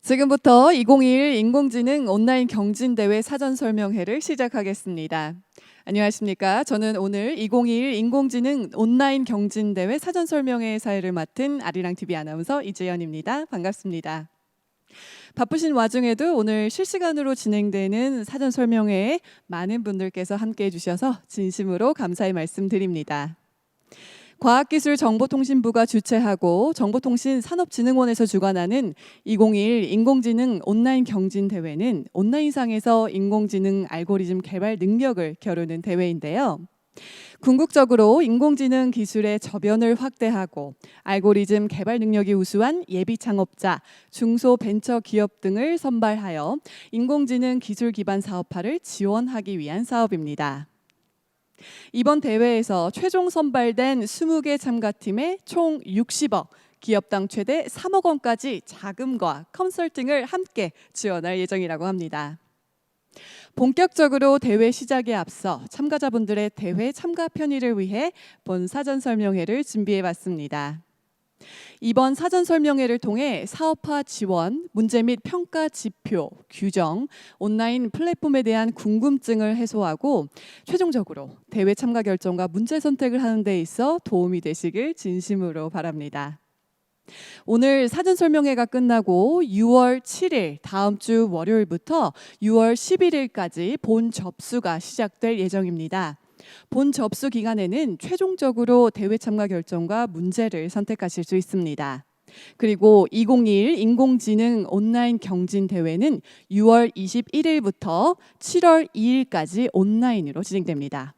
지금부터 2021 인공지능 온라인 경진대회 사전설명회를 시작하겠습니다. 안녕하십니까. 저는 오늘 2021 인공지능 온라인 경진대회 사전설명회 사회를 맡은 아리랑TV 아나운서 이재현입니다. 반갑습니다. 바쁘신 와중에도 오늘 실시간으로 진행되는 사전설명회에 많은 분들께서 함께해 주셔서 진심으로 감사의 말씀드립니다. 과학기술정보통신부가 주최하고 정보통신산업진흥원에서 주관하는 2021 인공지능 온라인 경진대회는 온라인상에서 인공지능 알고리즘 개발 능력을 겨루는 대회인데요. 궁극적으로 인공지능 기술의 저변을 확대하고 알고리즘 개발 능력이 우수한 예비 창업자, 중소벤처기업 등을 선발하여 인공지능 기술 기반 사업화를 지원하기 위한 사업입니다. 이번 대회에서 최종 선발된 20개 참가팀에 총 60억, 기업당 최대 3억 원까지 자금과 컨설팅을 함께 지원할 예정이라고 합니다. 본격적으로 대회 시작에 앞서 참가자분들의 대회 참가 편의를 위해 본 사전 설명회를 준비해 봤습니다. 이번 사전 설명회를 통해 사업화 지원, 문제 및 평가 지표, 규정, 온라인 플랫폼에 대한 궁금증을 해소하고 최종적으로 대회 참가 결정과 문제 선택을 하는 데 있어 도움이 되시길 진심으로 바랍니다. 오늘 사전 설명회가 끝나고 6월 7일 다음 주 월요일부터 6월 11일까지 본 접수가 시작될 예정입니다. 본 접수 기간에는 최종적으로 대회 참가 결정과 문제를 선택하실 수 있습니다. 그리고 2021 인공지능 온라인 경진대회는 6월 21일부터 7월 2일까지 온라인으로 진행됩니다.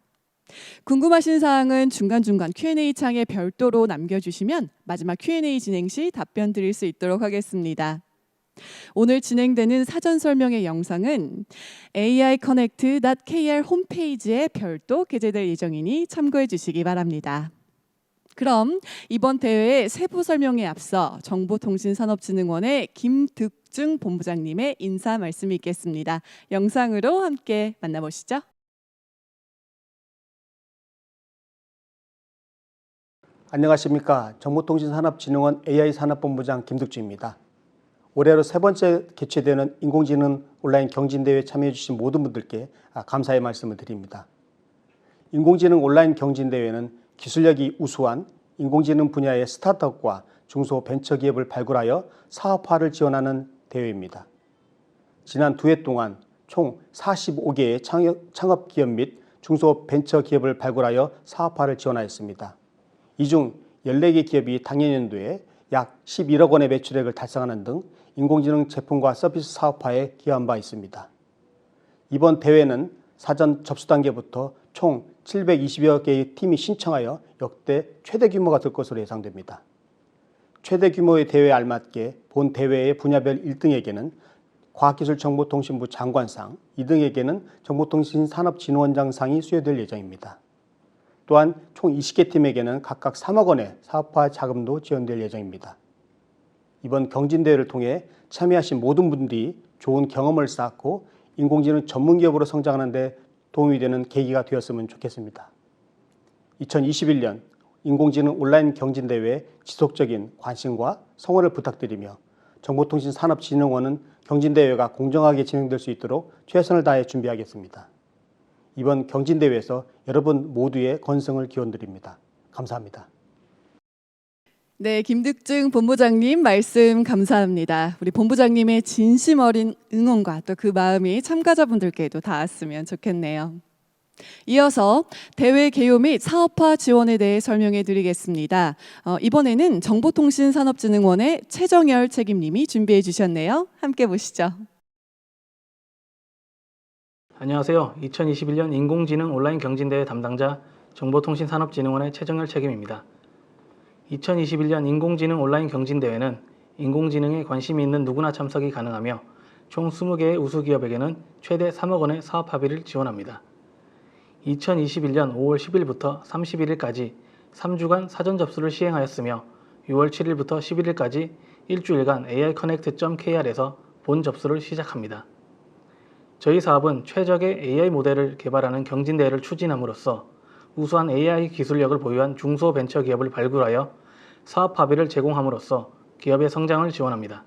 궁금하신 사항은 중간중간 Q&A 창에 별도로 남겨주시면 마지막 Q&A 진행 시 답변 드릴 수 있도록 하겠습니다. 오늘 진행되는 사전 설명회 영상은 AIconnect.kr 홈페이지에 별도 게재될 예정이니 참고해 주시기 바랍니다. 그럼 이번 대회의 세부 설명에 앞서 정보통신산업진흥원의 김득중 본부장님의 인사 말씀이 있겠습니다. 영상으로 함께 만나보시죠. 안녕하십니까. 정보통신산업진흥원 AI산업본부장 김득주입니다. 올해로 세 번째 개최되는 인공지능 온라인 경진대회에 참여해 주신 모든 분들께 감사의 말씀을 드립니다. 인공지능 온라인 경진대회는 기술력이 우수한 인공지능 분야의 스타트업과 중소벤처기업을 발굴하여 사업화를 지원하는 대회입니다. 지난 2해 동안 총 45개의 창업기업 및 중소벤처기업을 발굴하여 사업화를 지원하였습니다. 이 중 14개 기업이 당년연도에 약 11억 원의 매출액을 달성하는 등 인공지능 제품과 서비스 사업화에 기여한 바 있습니다. 이번 대회는 사전 접수 단계부터 총 720여 개의 팀이 신청하여 역대 최대 규모가 될 것으로 예상됩니다. 최대 규모의 대회에 알맞게 본 대회의 분야별 1등에게는 과학기술정보통신부 장관상, 2등에게는 정보통신산업진흥원장상이 수여될 예정입니다. 또한 총 20개 팀에게는 각각 3억 원의 사업화 자금도 지원될 예정입니다. 이번 경진대회를 통해 참여하신 모든 분들이 좋은 경험을 쌓고 인공지능 전문기업으로 성장하는 데 도움이 되는 계기가 되었으면 좋겠습니다. 2021년 인공지능 온라인 경진대회에 지속적인 관심과 성원을 부탁드리며 정보통신산업진흥원은 경진대회가 공정하게 진행될 수 있도록 최선을 다해 준비하겠습니다. 이번 경진대회에서 여러분 모두의 건승을 기원드립니다. 감사합니다. 네, 김득중 본부장님 말씀 감사합니다. 우리 본부장님의 진심 어린 응원과 또 그 마음이 참가자분들께도 닿았으면 좋겠네요. 이어서 대회 개요 및 사업화 지원에 대해 설명해 드리겠습니다. 이번에는 정보통신산업진흥원의 최정열 책임님이 준비해 주셨네요. 함께 보시죠. 안녕하세요. 2021년 인공지능 온라인 경진대회 담당자 정보통신산업진흥원의 최정열 책임입니다. 2021년 인공지능 온라인 경진대회는 인공지능에 관심이 있는 누구나 참석이 가능하며 총 20개의 우수기업에게는 최대 3억 원의 사업합의를 지원합니다. 2021년 5월 10일부터 31일까지 3주간 사전 접수를 시행하였으며 6월 7일부터 11일까지 일주일간 AIconnect.kr에서 본 접수를 시작합니다. 저희 사업은 최적의 AI 모델을 개발하는 경진대회를 추진함으로써 우수한 AI 기술력을 보유한 중소벤처기업을 발굴하여 사업 합의를 제공함으로써 기업의 성장을 지원합니다.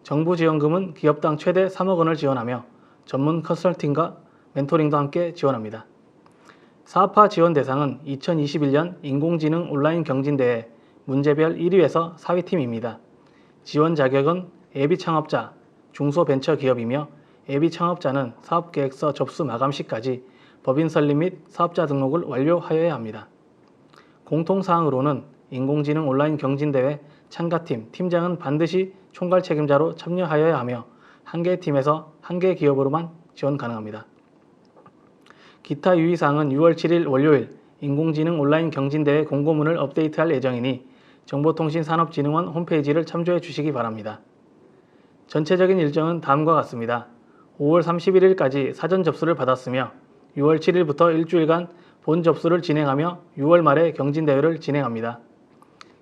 정부 지원금은 기업당 최대 3억 원을 지원하며 전문 컨설팅과 멘토링도 함께 지원합니다. 사업화 지원 대상은 2021년 인공지능 온라인 경진대회 문제별 1위에서 4위팀입니다. 지원 자격은 예비 창업자, 중소벤처기업이며 예비 창업자는 사업계획서 접수 마감 시까지 법인 설립 및 사업자 등록을 완료하여야 합니다. 공통사항으로는 인공지능 온라인 경진대회 참가팀, 팀장은 반드시 총괄 책임자로 참여하여야 하며 한 개 팀에서 한 개 기업으로만 지원 가능합니다. 기타 유의사항은 6월 7일 월요일 인공지능 온라인 경진대회 공고문을 업데이트할 예정이니 정보통신산업진흥원 홈페이지를 참조해 주시기 바랍니다. 전체적인 일정은 다음과 같습니다. 5월 31일까지 사전 접수를 받았으며 6월 7일부터 일주일간 본 접수를 진행하며 6월 말에 경진대회를 진행합니다.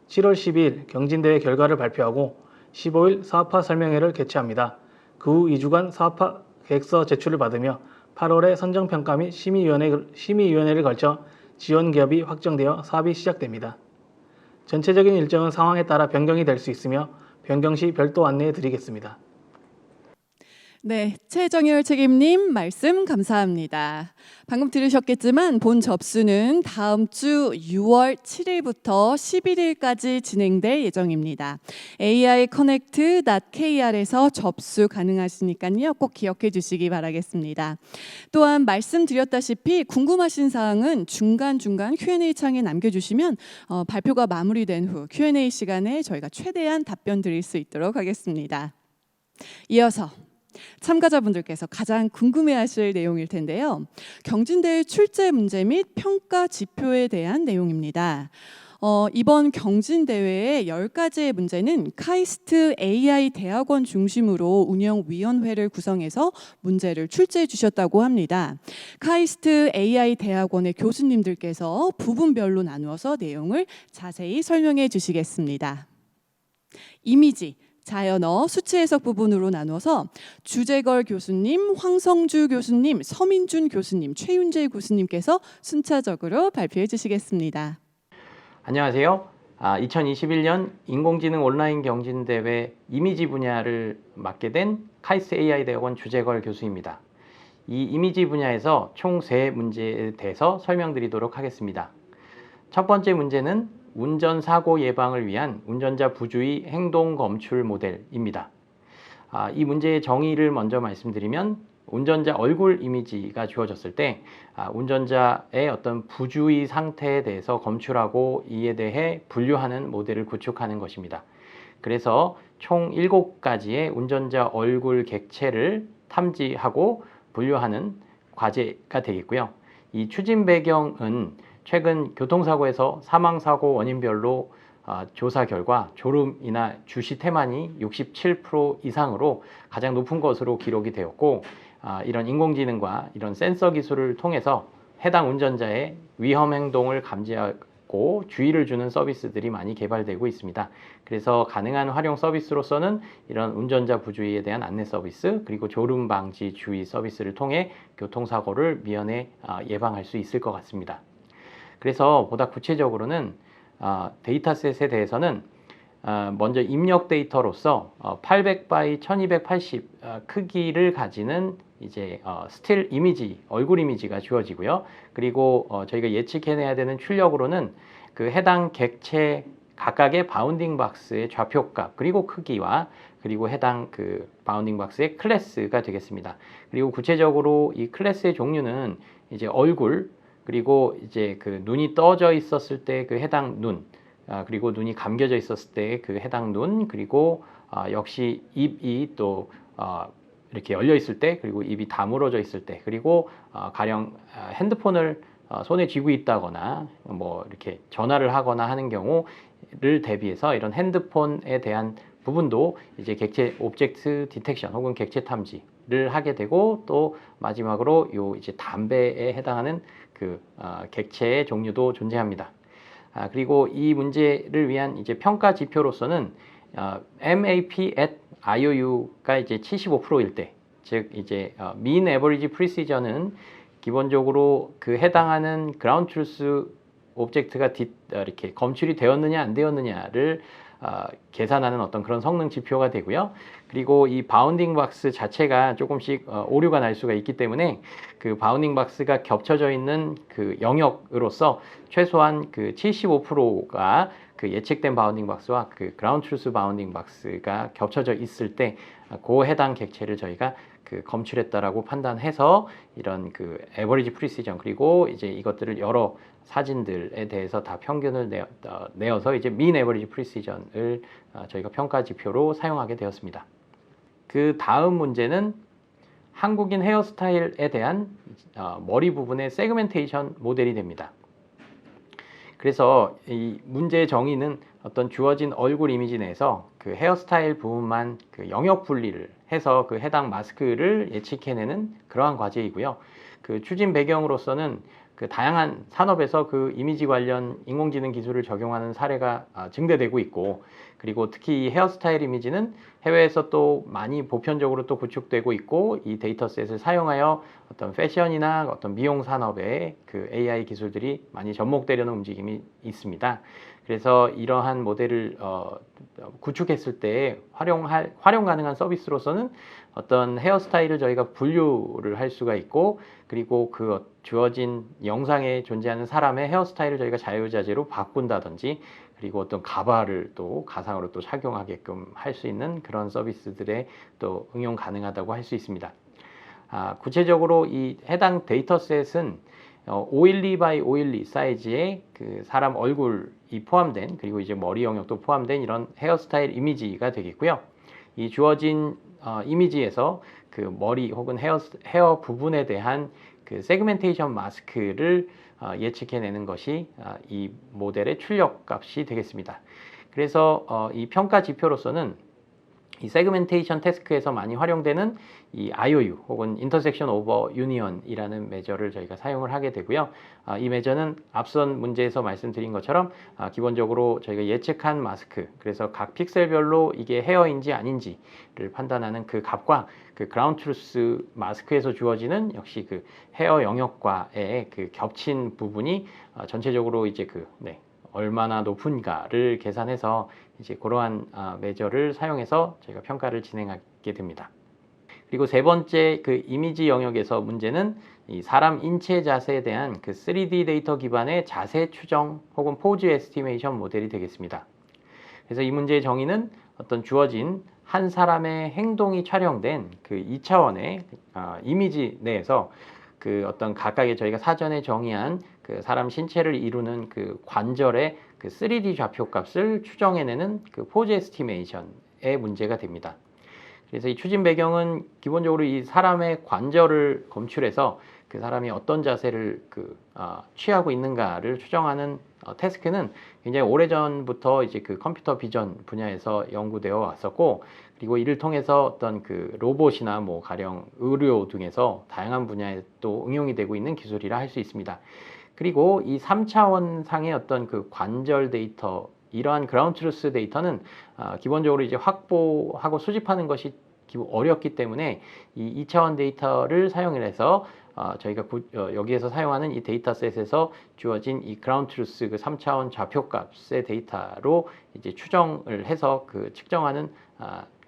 7월 12일 경진대회 결과를 발표하고 15일 사업화 설명회를 개최합니다. 그 후 2주간 사업화 계획서 제출을 받으며 8월에 선정평가 및 심의위원회를 걸쳐 지원기업이 확정되어 사업이 시작됩니다. 전체적인 일정은 상황에 따라 변경이 될 수 있으며 변경 시 별도 안내해 드리겠습니다. 네, 최정열 책임님 말씀 감사합니다. 방금 들으셨겠지만 본 접수는 다음 주 6월 7일부터 11일까지 진행될 예정입니다. AIconnect.kr에서 접수 가능하시니까요. 꼭 기억해 주시기 바라겠습니다. 또한 말씀드렸다시피 궁금하신 사항은 중간중간 Q&A 창에 남겨주시면 발표가 마무리된 후 Q&A 시간에 저희가 최대한 답변 드릴 수 있도록 하겠습니다. 이어서 참가자분들께서 가장 궁금해하실 내용일 텐데요. 경진대회 출제 문제 및 평가 지표에 대한 내용입니다. 이번 경진대회의 10가지의 문제는 카이스트 AI 대학원 중심으로 운영위원회를 구성해서 문제를 출제해 주셨다고 합니다. 카이스트 AI 대학원의 교수님들께서 부분별로 나누어서 내용을 자세히 설명해 주시겠습니다. 이미지, 자연어, 수치 해석 부분으로 나눠서 주재걸 교수님, 황성주 교수님, 서민준 교수님, 최윤재 교수님께서 순차적으로 발표해 주시겠습니다. 안녕하세요. 2021년 인공지능 온라인 경진대회 이미지 분야를 맡게 된 카이스트 AI 대학원 주재걸 교수입니다. 이 이미지 분야에서 총 3문제에 대해서 설명드리도록 하겠습니다. 첫 번째 문제는 운전사고 예방을 위한 운전자 부주의 행동 검출 모델입니다. 이 문제의 정의를 먼저 말씀드리면 운전자 얼굴 이미지가 주어졌을 때 운전자의 어떤 부주의 상태에 대해서 검출하고 이에 대해 분류하는 모델을 구축하는 것입니다. 그래서 총 7가지의 운전자 얼굴 객체를 탐지하고 분류하는 과제가 되겠고요. 이 추진 배경은 최근 교통사고에서 사망사고 원인별로 조사 결과 졸음이나 주시 태만이 67% 이상으로 가장 높은 것으로 기록이 되었고, 이런 인공지능과 이런 센서 기술을 통해서 해당 운전자의 위험 행동을 감지하고 주의를 주는 서비스들이 많이 개발되고 있습니다. 그래서 가능한 활용 서비스로서는 이런 운전자 부주의에 대한 안내 서비스, 그리고 졸음 방지 주의 서비스를 통해 교통사고를 미연에 예방할 수 있을 것 같습니다. 그래서 보다 구체적으로는 데이터셋에 대해서는 먼저 입력 데이터로서 800 x 1280 크기를 가지는 이제 스틸 이미지, 얼굴 이미지가 주어지고요. 그리고 저희가 예측해내야 되는 출력으로는 그 해당 객체 각각의 바운딩 박스의 좌표값, 그리고 크기와 그리고 해당 그 바운딩 박스의 클래스가 되겠습니다. 그리고 구체적으로 이 클래스의 종류는 이제 얼굴, 그리고 이제 그 눈이 떠져 있었을 때 그 해당 눈, 그리고 눈이 감겨져 있었을 때 그 해당 눈, 그리고 역시 입이 또 이렇게 열려 있을 때, 그리고 입이 다물어져 있을 때, 그리고 가령 핸드폰을 손에 쥐고 있다거나 뭐 이렇게 전화를 하거나 하는 경우를 대비해서 이런 핸드폰에 대한 부분도 이제 객체 오브젝트 디텍션 혹은 객체 탐지를 하게 되고, 또 마지막으로 요 이제 담배에 해당하는 그 객체의 종류도 존재합니다. 그리고 이 문제를 위한 이제 평가 지표로서는 MAP at IOU가 이제 75%일 때, 즉 이제 mean average precision은 기본적으로 그 해당하는 ground truth 오브젝트가 이렇게 검출이 되었느냐 안 되었느냐를 계산하는 어떤 그런 성능 지표가 되고요. 그리고 이 바운딩 박스 자체가 조금씩 오류가 날 수가 있기 때문에 그 바운딩 박스가 겹쳐져 있는 그 영역으로서 최소한 그 75%가 그 예측된 바운딩 박스와 그 그라운드 트루스 바운딩 박스가 겹쳐져 있을 때 그 해당 객체를 저희가 그 검출했다라고 판단해서 이런 그 에버리지 프리시전, 그리고 이제 이것들을 여러 사진들에 대해서 다 평균을 내어서 이제 민 에버리지 프리시전을 저희가 평가 지표로 사용하게 되었습니다. 그 다음 문제는 한국인 헤어스타일에 대한 머리 부분의 세그멘테이션 모델이 됩니다. 그래서 이 문제의 정의는 어떤 주어진 얼굴 이미지 내에서 그 헤어스타일 부분만 그 영역 분리를 해서 그 해당 마스크를 예측해내는 그러한 과제이고요. 그 추진 배경으로서는 그 다양한 산업에서 그 이미지 관련 인공지능 기술을 적용하는 사례가 증대되고 있고, 그리고 특히 이 헤어스타일 이미지는 해외에서 또 많이 보편적으로 또 구축되고 있고, 이 데이터셋을 사용하여 어떤 패션이나 어떤 미용 산업에 그 AI 기술들이 많이 접목되려는 움직임이 있습니다. 그래서 이러한 모델을 구축했을 때 활용 가능한 서비스로서는 어떤 헤어스타일을 저희가 분류를 할 수가 있고, 그리고 그 주어진 영상에 존재하는 사람의 헤어스타일을 저희가 자유자재로 바꾼다든지, 그리고 어떤 가발을 또 가상으로 또 착용하게끔 할 수 있는 그런 서비스들에 또 응용 가능하다고 할 수 있습니다. 구체적으로 이 해당 데이터셋은 512 by 512 사이즈의 그 사람 얼굴이 포함된, 그리고 이제 머리 영역도 포함된 이런 헤어스타일 이미지가 되겠고요. 이 주어진 이미지에서 그 머리 혹은 헤어 부분에 대한 그 세그멘테이션 마스크를 예측해내는 것이 이 모델의 출력 값이 되겠습니다. 그래서 이 평가 지표로서는 이 세그멘테이션 태스크에서 많이 활용되는 이 IOU 혹은 인터섹션 오버 유니언이라는 매저를 저희가 사용을 하게 되고요. 이 매저는 앞선 문제에서 말씀드린 것처럼 기본적으로 저희가 예측한 마스크, 그래서 각 픽셀별로 이게 헤어인지 아닌지를 판단하는 그 값과 그 그라운드 트루스 마스크에서 주어지는 역시 그 헤어 영역과의 그 겹친 부분이 전체적으로 이제 얼마나 높은가를 계산해서 이제 그러한 매저를 사용해서 저희가 평가를 진행하게 됩니다. 그리고 세 번째 그 이미지 영역에서 문제는 이 사람 인체 자세에 대한 그 3D 데이터 기반의 자세 추정 혹은 포즈 에스티메이션 모델이 되겠습니다. 그래서 이 문제의 정의는 어떤 주어진 한 사람의 행동이 촬영된 그 2차원의 이미지 내에서 그 어떤 각각의 저희가 사전에 정의한 그 사람 신체를 이루는 그 관절의 그 3D 좌표 값을 추정해내는 그 포즈 에스티메이션의 문제가 됩니다. 그래서 이 추진 배경은 기본적으로 이 사람의 관절을 검출해서 그 사람이 어떤 자세를 취하고 있는가를 추정하는 태스크는 굉장히 오래전부터 이제 그 컴퓨터 비전 분야에서 연구되어 왔었고, 그리고 이를 통해서 어떤 그 로봇이나 뭐 가령 의료 등에서 다양한 분야에 또 응용이 되고 있는 기술이라 할 수 있습니다. 그리고 이 3차원 상의 어떤 그 관절 데이터, 이러한 그라운드 트루스 데이터는 기본적으로 이제 확보하고 수집하는 것이 어렵기 때문에 이 2차원 데이터를 사용해서 저희가 여기에서 사용하는 이 데이터셋에서 주어진 이 그라운드 트루스 그 3차원 좌표 값의 데이터로 이제 추정을 해서 그 측정하는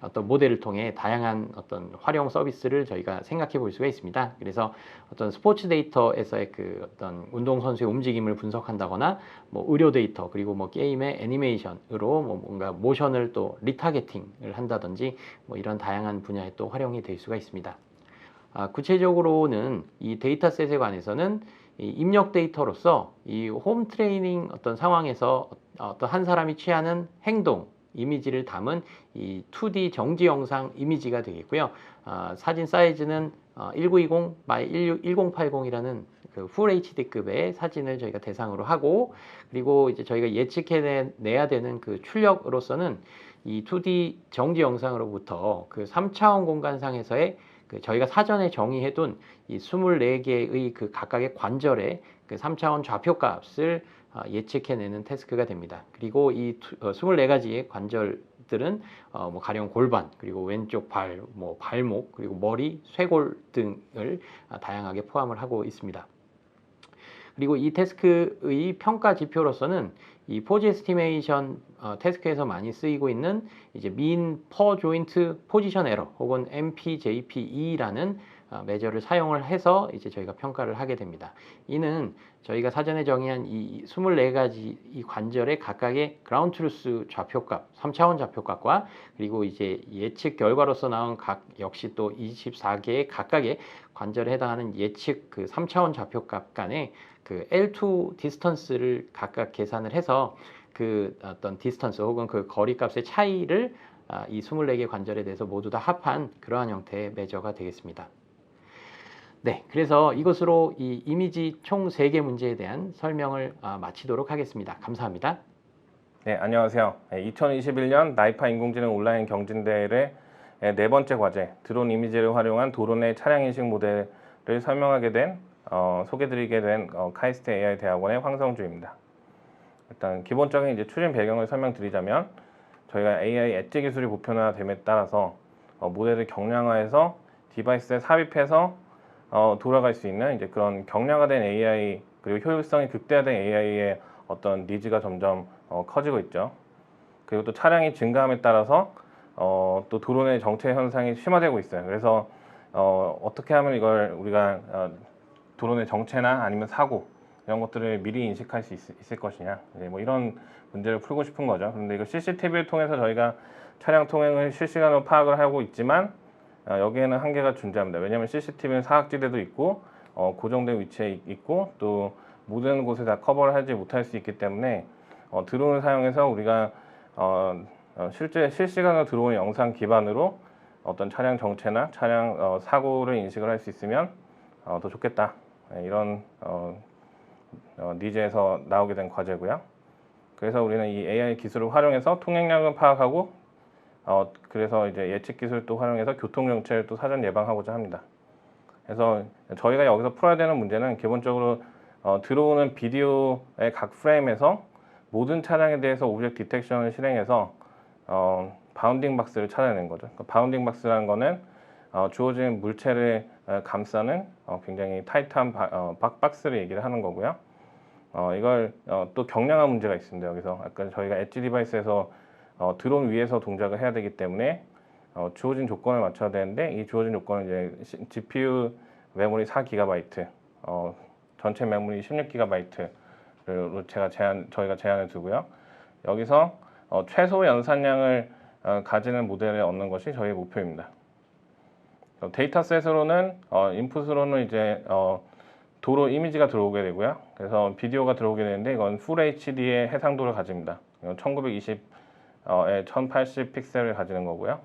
어떤 모델을 통해 다양한 어떤 활용 서비스를 저희가 생각해 볼 수가 있습니다. 그래서 어떤 스포츠 데이터에서의 그 어떤 운동선수의 움직임을 분석한다거나, 뭐 의료 데이터, 그리고 뭐 게임의 애니메이션으로 뭐 뭔가 모션을 또 리타게팅을 한다든지, 뭐 이런 다양한 분야에 또 활용이 될 수가 있습니다. 구체적으로는 이 데이터셋에 관해서는 이 입력 데이터로서 이 홈 트레이닝 어떤 상황에서 어떤 한 사람이 취하는 행동, 이미지를 담은 이 2D 정지 영상 이미지가 되겠고요. 사진 사이즈는 1920 x 1080이라는 그 풀 HD급의 사진을 저희가 대상으로 하고, 그리고 이제 저희가 예측해내야 되는 그 출력으로서는 이 2D 정지 영상으로부터 그 3차원 공간상에서의 그 저희가 사전에 정의해둔 이 24개의 그 각각의 관절의 그 3차원 좌표 값을 예측해내는 태스크가 됩니다. 그리고 이 24가지의 관절들을 것들은 뭐 가령 골반, 그리고 왼쪽 발, 뭐 발목, 그리고 머리, 쇄골 등을 다양하게 포함을 하고 있습니다. 그리고 이 태스크의 평가 지표로서는 이 포즈 에스티메이션 태스크에서 많이 쓰이고 있는 이제 mean per joint position error 혹은 MPJPE라는 매저를 사용을 해서 이제 저희가 평가를 하게 됩니다. 이는 저희가 사전에 정의한 이 24가지 이 관절의 각각의 그라운드 트루스 좌표값, 3차원 좌표값과 그리고 이제 예측 결과로서 나온 각 역시 또 24개의 각각의 관절에 해당하는 예측 그 3차원 좌표값 간의 그 L2 디스턴스를 각각 계산을 해서 그 어떤 디스턴스 혹은 그 거리값의 차이를 이 24개 관절에 대해서 모두 다 합한 그러한 형태의 매저가 되겠습니다. 네, 그래서 이것으로 이 이미지 총 3개 문제에 대한 설명을 마치도록 하겠습니다. 감사합니다. 네, 안녕하세요. 2021년 나이파 인공지능 온라인 경진대회의 네 번째 과제, 드론 이미지를 활용한 도로 내 차량 인식 모델을 설명하게 된, 소개드리게 된 카이스트 AI 대학원의 황성주입니다. 일단 기본적인 이제 추진 배경을 설명드리자면, 저희가 AI 엣지 기술이 보편화됨에 따라서 모델을 경량화해서 디바이스에 삽입해서 돌아갈 수 있는 이제 그런 경량화된 AI 그리고 효율성이 극대화된 AI의 어떤 니즈가 점점 커지고 있죠. 그리고 또 차량이 증가함에 따라서 또 도로 내 정체 현상이 심화되고 있어요. 그래서 어떻게 하면 이걸 우리가 도로 내 정체나 아니면 사고 이런 것들을 미리 인식할 수 있을 것이냐, 뭐 이런 문제를 풀고 싶은 거죠. 그런데 이거 CCTV를 통해서 저희가 차량 통행을 실시간으로 파악을 하고 있지만 여기에는 한계가 존재합니다. 왜냐하면 CCTV는 사각지대도 있고 고정된 위치에 있고 또 모든 곳에 다 커버를 하지 못할 수 있기 때문에 드론을 사용해서 우리가 실제 실시간으로 들어오는 영상 기반으로 어떤 차량 정체나 차량 사고를 인식을 할 수 있으면 더 좋겠다. 이런 니즈에서 나오게 된 과제고요. 그래서 우리는 이 AI 기술을 활용해서 통행량을 파악하고 그래서 이제 예측 기술을 또 활용해서 교통 정체를 또 사전 예방하고자 합니다. 그래서 저희가 여기서 풀어야 되는 문제는 기본적으로 들어오는 비디오의 각 프레임에서 모든 차량에 대해서 오브젝트 디텍션을 실행해서 바운딩 박스를 찾아내는 거죠. 그러니까 바운딩 박스라는 거는 주어진 물체를 감싸는 굉장히 타이트한 박스를 얘기를 하는 거고요. 이걸 또 경량화 문제가 있습니다. 여기서 아까 저희가 엣지 디바이스에서 드론 위에서 동작을 해야 되기 때문에 주어진 조건을 맞춰야 되는데 이 주어진 조건은 이제 GPU 메모리 4GB, 전체 메모리 16GB로 저희가 제한을 두고요. 여기서 최소 연산량을 가지는 모델을 얻는 것이 저희 목표입니다. 데이터셋으로는 인풋으로는 이제 도로 이미지가 들어오게 되고요. 그래서 비디오가 들어오게 되는데 이건 풀 HD의 해상도를 가집니다. 1920에 1080 픽셀을 가지는 거고요.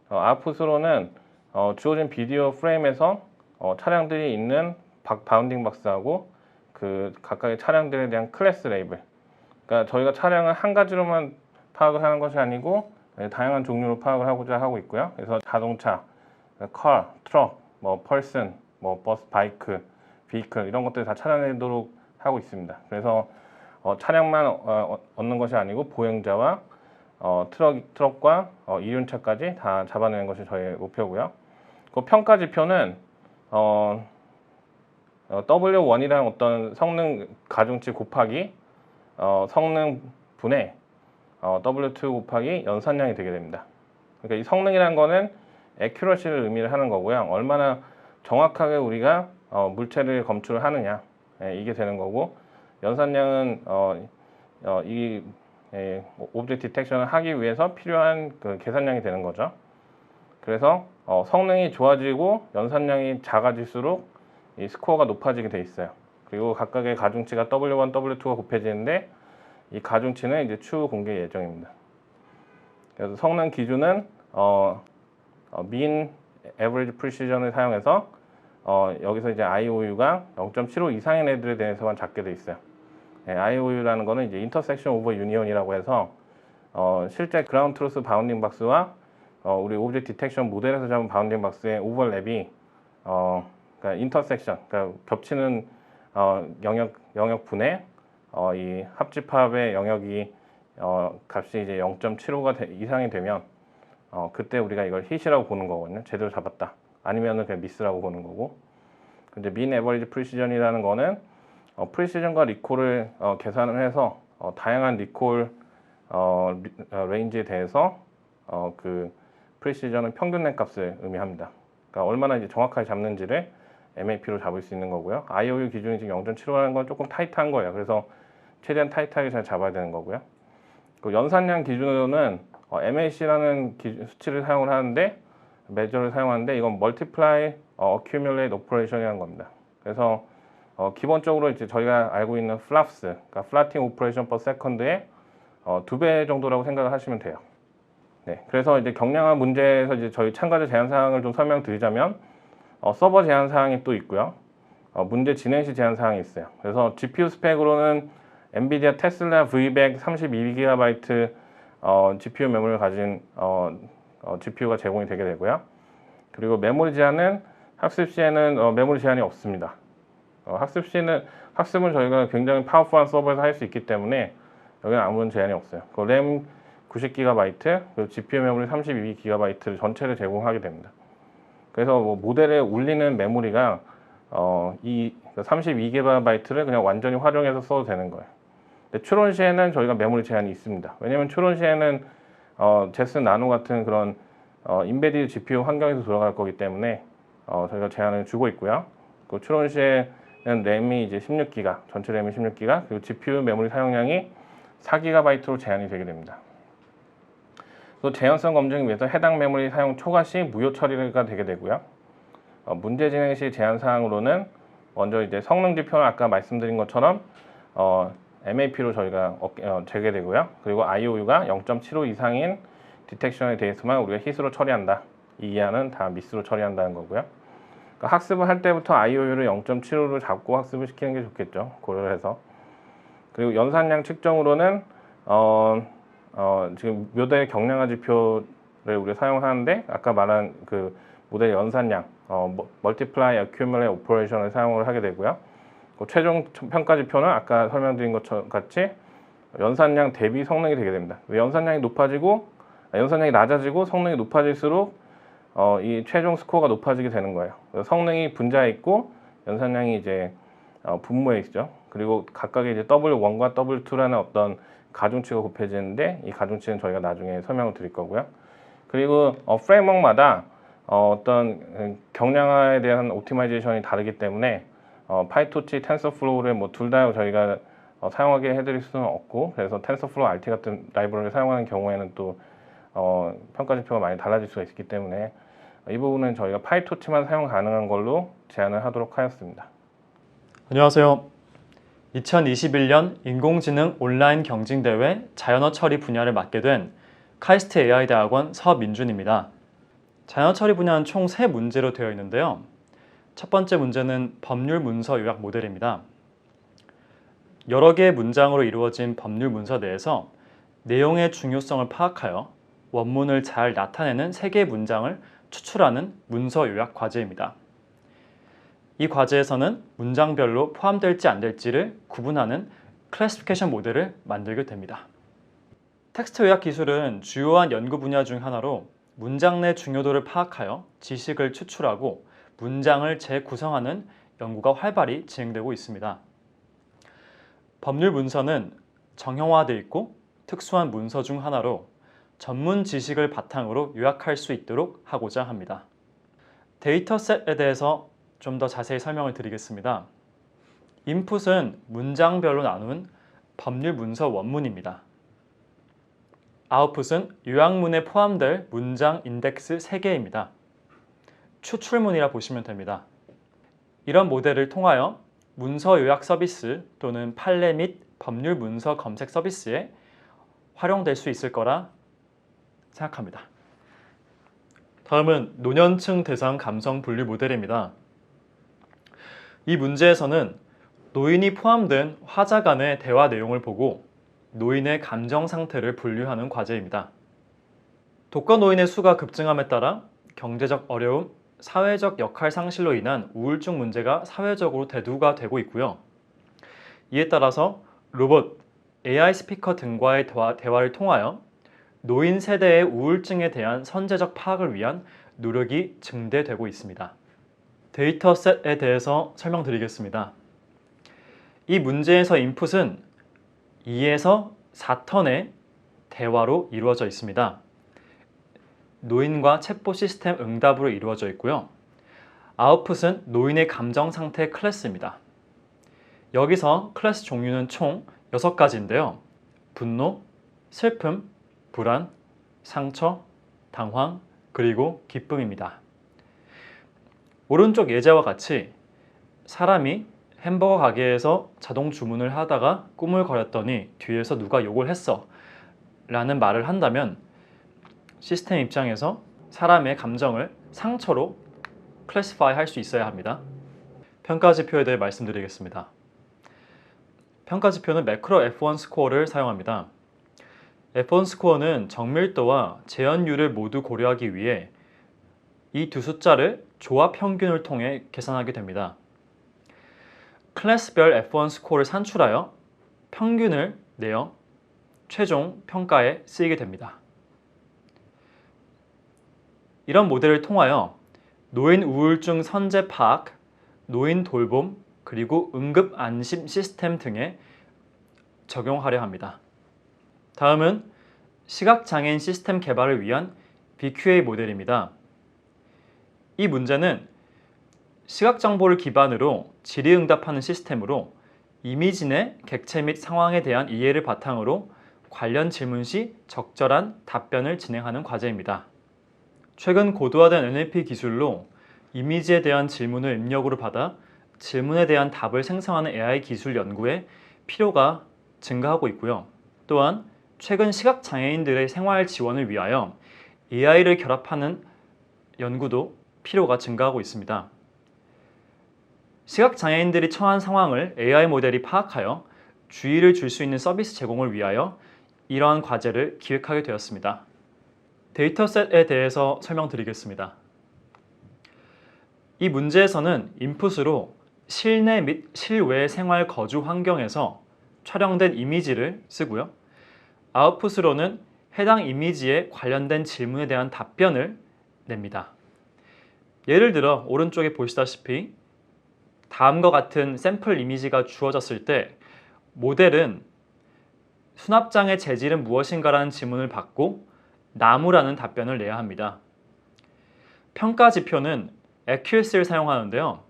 아웃풋으로는 주어진 비디오 프레임에서 차량들이 있는 바운딩 박스하고 그 각각의 차량들에 대한 클래스 레이블. 그러니까 저희가 차량을 한 가지로만 파악을 하는 것이 아니고 다양한 종류로 파악을 하고자 하고 있고요. 그래서 자동차, 카, 트럭, 뭐 펄슨, 뭐 버스, 바이크, 비클 이런 것들 다 찾아내도록 하고 있습니다. 그래서 차량만 얻는 것이 아니고 보행자와 트럭과 이륜차까지 다 잡아내는 것이 저희의 목표고요. 그 평가 지표는 W1이라는 어떤 성능 가중치 곱하기 성능 분의 W2 곱하기 연산량이 되게 됩니다. 그러니까 이 성능이라는 거는 액큐러시를 의미를 하는 거고요. 얼마나 정확하게 우리가 물체를 검출을 하느냐, 이게 되는 거고, 연산량은 이 오브젝트 디텍션을 하기 위해서 필요한 그 계산량이 되는 거죠. 그래서 성능이 좋아지고 연산량이 작아질수록 이 스코어가 높아지게 돼 있어요. 그리고 각각의 가중치가 W1, W2가 곱해지는데 이 가중치는 이제 추후 공개 예정입니다. 그래서 성능 기준은 mean average precision을 사용해서 여기서 이제 IOU가 0.75 이상인 애들에 대해서만 잡게 돼 있어요. IOU라는 거는 이제 intersection over union이라고 해서 실제 그라운드 트루스 바운딩 박스와 우리 오브젝트 디텍션 모델에서 잡은 바운딩 박스의 오버랩이 그러니까 인터섹션, 그러니까 겹치는 영역 분의 이 합집합의 영역이 값이 이제 0.75가 이상이 되면 그때 우리가 이걸 hit이라고 보는 거거든요. 제대로 잡았다. 아니면은 그냥 미스라고 보는 거고. 근데 mean average precision이라는 거는 프리시전과 리콜을 계산을 해서 다양한 리콜 레인지에 대해서 그 프리시전은 평균된 값을 의미합니다. 그러니까 얼마나 이제 정확하게 잡는지를 MAP로 잡을 수 있는 거고요. IOU 기준이 지금 0.75라는 건 조금 타이트한 거예요. 그래서 최대한 타이트하게 잘 잡아야 되는 거고요. 그 연산량 기준은 MAC라는 수치를 사용을 하는데 매저를 사용하는데 이건 Multiply Accumulate Operation이라는 겁니다. 그래서 기본적으로 이제 저희가 알고 있는 FLOPS, 그러니까 Floating Operation per Second의 2배 정도라고 생각을 하시면 돼요. 네, 그래서 이제 경량화 문제에서 이제 저희 참가자 제한 사항을 좀 설명드리자면 서버 제한 사항이 또 있고요. 문제 진행 시 제한 사항이 있어요. 그래서 GPU 스펙으로는 엔비디아 테슬라 V100 32GB GPU 메모리를 가진 GPU가 제공이 되게 되고요. 그리고 메모리 제한은 학습 시에는 메모리 제한이 없습니다. 학습은 저희가 굉장히 파워풀한 서버에서 할 수 있기 때문에 여기는 아무런 제한이 없어요. 그 램 90GB, 그리고 GPU 메모리 32GB를 전체를 제공하게 됩니다. 그래서 뭐 모델에 울리는 메모리가 이 32GB를 그냥 완전히 활용해서 써도 되는 거예요. 근데 추론 시에는 저희가 메모리 제한이 있습니다. 왜냐면 추론 시에는 제스 나노 같은 그런 인베디드 GPU 환경에서 돌아갈 거기 때문에 저희가 제한을 주고 있고요. 그 추론 시에는 램이 이제 16GB, 전체 램이 16GB, 그리고 GPU 메모리 사용량이 4GB로 제한이 되게 됩니다. 또 재현성 검증을 위해서 해당 메모리 사용 초과 시 무효 처리가 되게 되고요. 문제 진행 시 제한 사항으로는 먼저 이제 성능 지표는 아까 말씀드린 것처럼 MAP로 저희가 재개되고요. 그리고 IOU가 0.75 이상인 디텍션에 대해서만 우리가 hit으로 처리한다. 이 이하는 다 miss로 처리한다는 거고요. 그러니까 학습을 할 때부터 IOU를 0.75로 잡고 학습을 시키는 게 좋겠죠. 고려를 해서. 그리고 연산량 측정으로는 지금 모델 경량화 지표를 우리가 사용하는데 아까 말한 그 모델 연산량 Multiply Accumulate Operation을 사용을 하게 되고요. 그 최종 평가 지표는 아까 설명드린 것처럼 같이 연산량 대비 성능이 되게 됩니다. 연산량이 낮아지고 성능이 높아질수록 이 최종 스코어가 높아지게 되는 거예요. 성능이 분자해 있고 연산량이 이제 분모에 있죠. 그리고 각각의 이제 W1과 W2라는 어떤 가중치가 곱해지는데 이 가중치는 저희가 나중에 설명을 드릴 거고요. 그리고 프레임워크마다 어떤 경량화에 대한 옵티마이제이션이 다르기 때문에 파이토치, 텐서플로우를 뭐 둘 다 저희가 사용하게 해드릴 수는 없고 그래서 텐서플로우 RT 같은 라이브러리를 사용하는 경우에는 또 평가 지표가 많이 달라질 수가 있기 때문에 이 부분은 저희가 파이토치만 사용 가능한 걸로 제한을 하도록 하였습니다. 안녕하세요. 2021년 인공지능 온라인 경진대회 자연어 처리 분야를 맡게 된 카이스트 AI 대학원 서민준입니다. 자연어 처리 분야는 총 3문제로 되어 있는데요. 첫 번째 문제는 법률 문서 요약 모델입니다. 여러 개의 문장으로 이루어진 법률 문서 내에서 내용의 중요성을 파악하여 원문을 잘 나타내는 3개의 문장을 추출하는 문서 요약 과제입니다. 이 과제에서는 문장별로 포함될지 안 될지를 구분하는 클래시피케이션 모델을 만들게 됩니다. 텍스트 요약 기술은 주요한 연구 분야 중 하나로 문장 내 중요도를 파악하여 지식을 추출하고 문장을 재구성하는 연구가 활발히 진행되고 있습니다. 법률 문서는 정형화되어 있고 특수한 문서 중 하나로 전문 지식을 바탕으로 요약할 수 있도록 하고자 합니다. 데이터셋에 대해서 좀 더 자세히 설명을 드리겠습니다. 인풋은 문장별로 나눈 법률 문서 원문입니다. 아웃풋은 요약문에 포함될 문장 인덱스 3개입니다. 추출문이라 보시면 됩니다. 이런 모델을 통하여 문서 요약 서비스 또는 판례 및 법률 문서 검색 서비스에 활용될 수 있을 거라 생각합니다. 다음은 노년층 대상 감성 분류 모델입니다. 이 문제에서는 노인이 포함된 화자 간의 대화 내용을 보고 노인의 감정 상태를 분류하는 과제입니다. 독거 노인의 수가 급증함에 따라 경제적 어려움, 사회적 역할 상실로 인한 우울증 문제가 사회적으로 대두가 되고 있고요. 이에 따라서 로봇, AI 스피커 등과의 대화를 통하여 노인 세대의 우울증에 대한 선제적 파악을 위한 노력이 증대되고 있습니다. 데이터셋에 대해서 설명드리겠습니다. 이 문제에서 인풋은 2에서 4턴의 대화로 이루어져 있습니다. 노인과 챗봇 시스템 응답으로 이루어져 있고요. 아웃풋은 노인의 감정 상태 클래스입니다. 여기서 클래스 종류는 총 6가지인데요. 분노, 슬픔, 불안, 상처, 당황, 그리고 기쁨입니다. 오른쪽 예제와 같이 사람이 햄버거 가게에서 자동 주문을 하다가 꾸물거렸더니 뒤에서 누가 욕을 했어 라는 말을 한다면 시스템 입장에서 사람의 감정을 상처로 클래시파이 할 수 있어야 합니다. 평가 지표에 대해 말씀드리겠습니다. 평가 지표는 매크로 F1 스코어를 사용합니다. F1 스코어는 정밀도와 재현율을 모두 고려하기 위해 이 두 숫자를 조합 평균을 통해 계산하게 됩니다. 클래스별 F1 스코어를 산출하여 평균을 내어 최종 평가에 쓰이게 됩니다. 이런 모델을 통하여 노인 우울증 선제 파악, 노인 돌봄, 그리고 응급 안심 시스템 등에 적용하려 합니다. 다음은 시각장애인 시스템 개발을 위한 BQA 모델입니다. 이 문제는 시각 정보를 기반으로 질의응답하는 시스템으로 이미지 내 객체 및 상황에 대한 이해를 바탕으로 관련 질문 시 적절한 답변을 진행하는 과제입니다. 최근 고도화된 NLP 기술로 이미지에 대한 질문을 입력으로 받아 질문에 대한 답을 생성하는 AI 기술 연구에 필요가 증가하고 있고요. 또한 최근 시각장애인들의 생활 지원을 위하여 AI를 결합하는 연구도 필요가 증가하고 있습니다. 시각장애인들이 처한 상황을 AI 모델이 파악하여 주의를 줄 수 있는 서비스 제공을 위하여 이러한 과제를 기획하게 되었습니다. 데이터셋에 대해서 설명드리겠습니다. 이 문제에서는 인풋으로 실내 및 실외 생활 거주 환경에서 촬영된 이미지를 쓰고요. 아웃풋으로는 해당 이미지에 관련된 질문에 대한 답변을 냅니다. 예를 들어 오른쪽에 보시다시피 다음과 같은 샘플 이미지가 주어졌을 때 모델은 수납장의 재질은 무엇인가라는 질문을 받고 나무라는 답변을 내야 합니다. 평가 지표는 accuracy를 사용하는데요.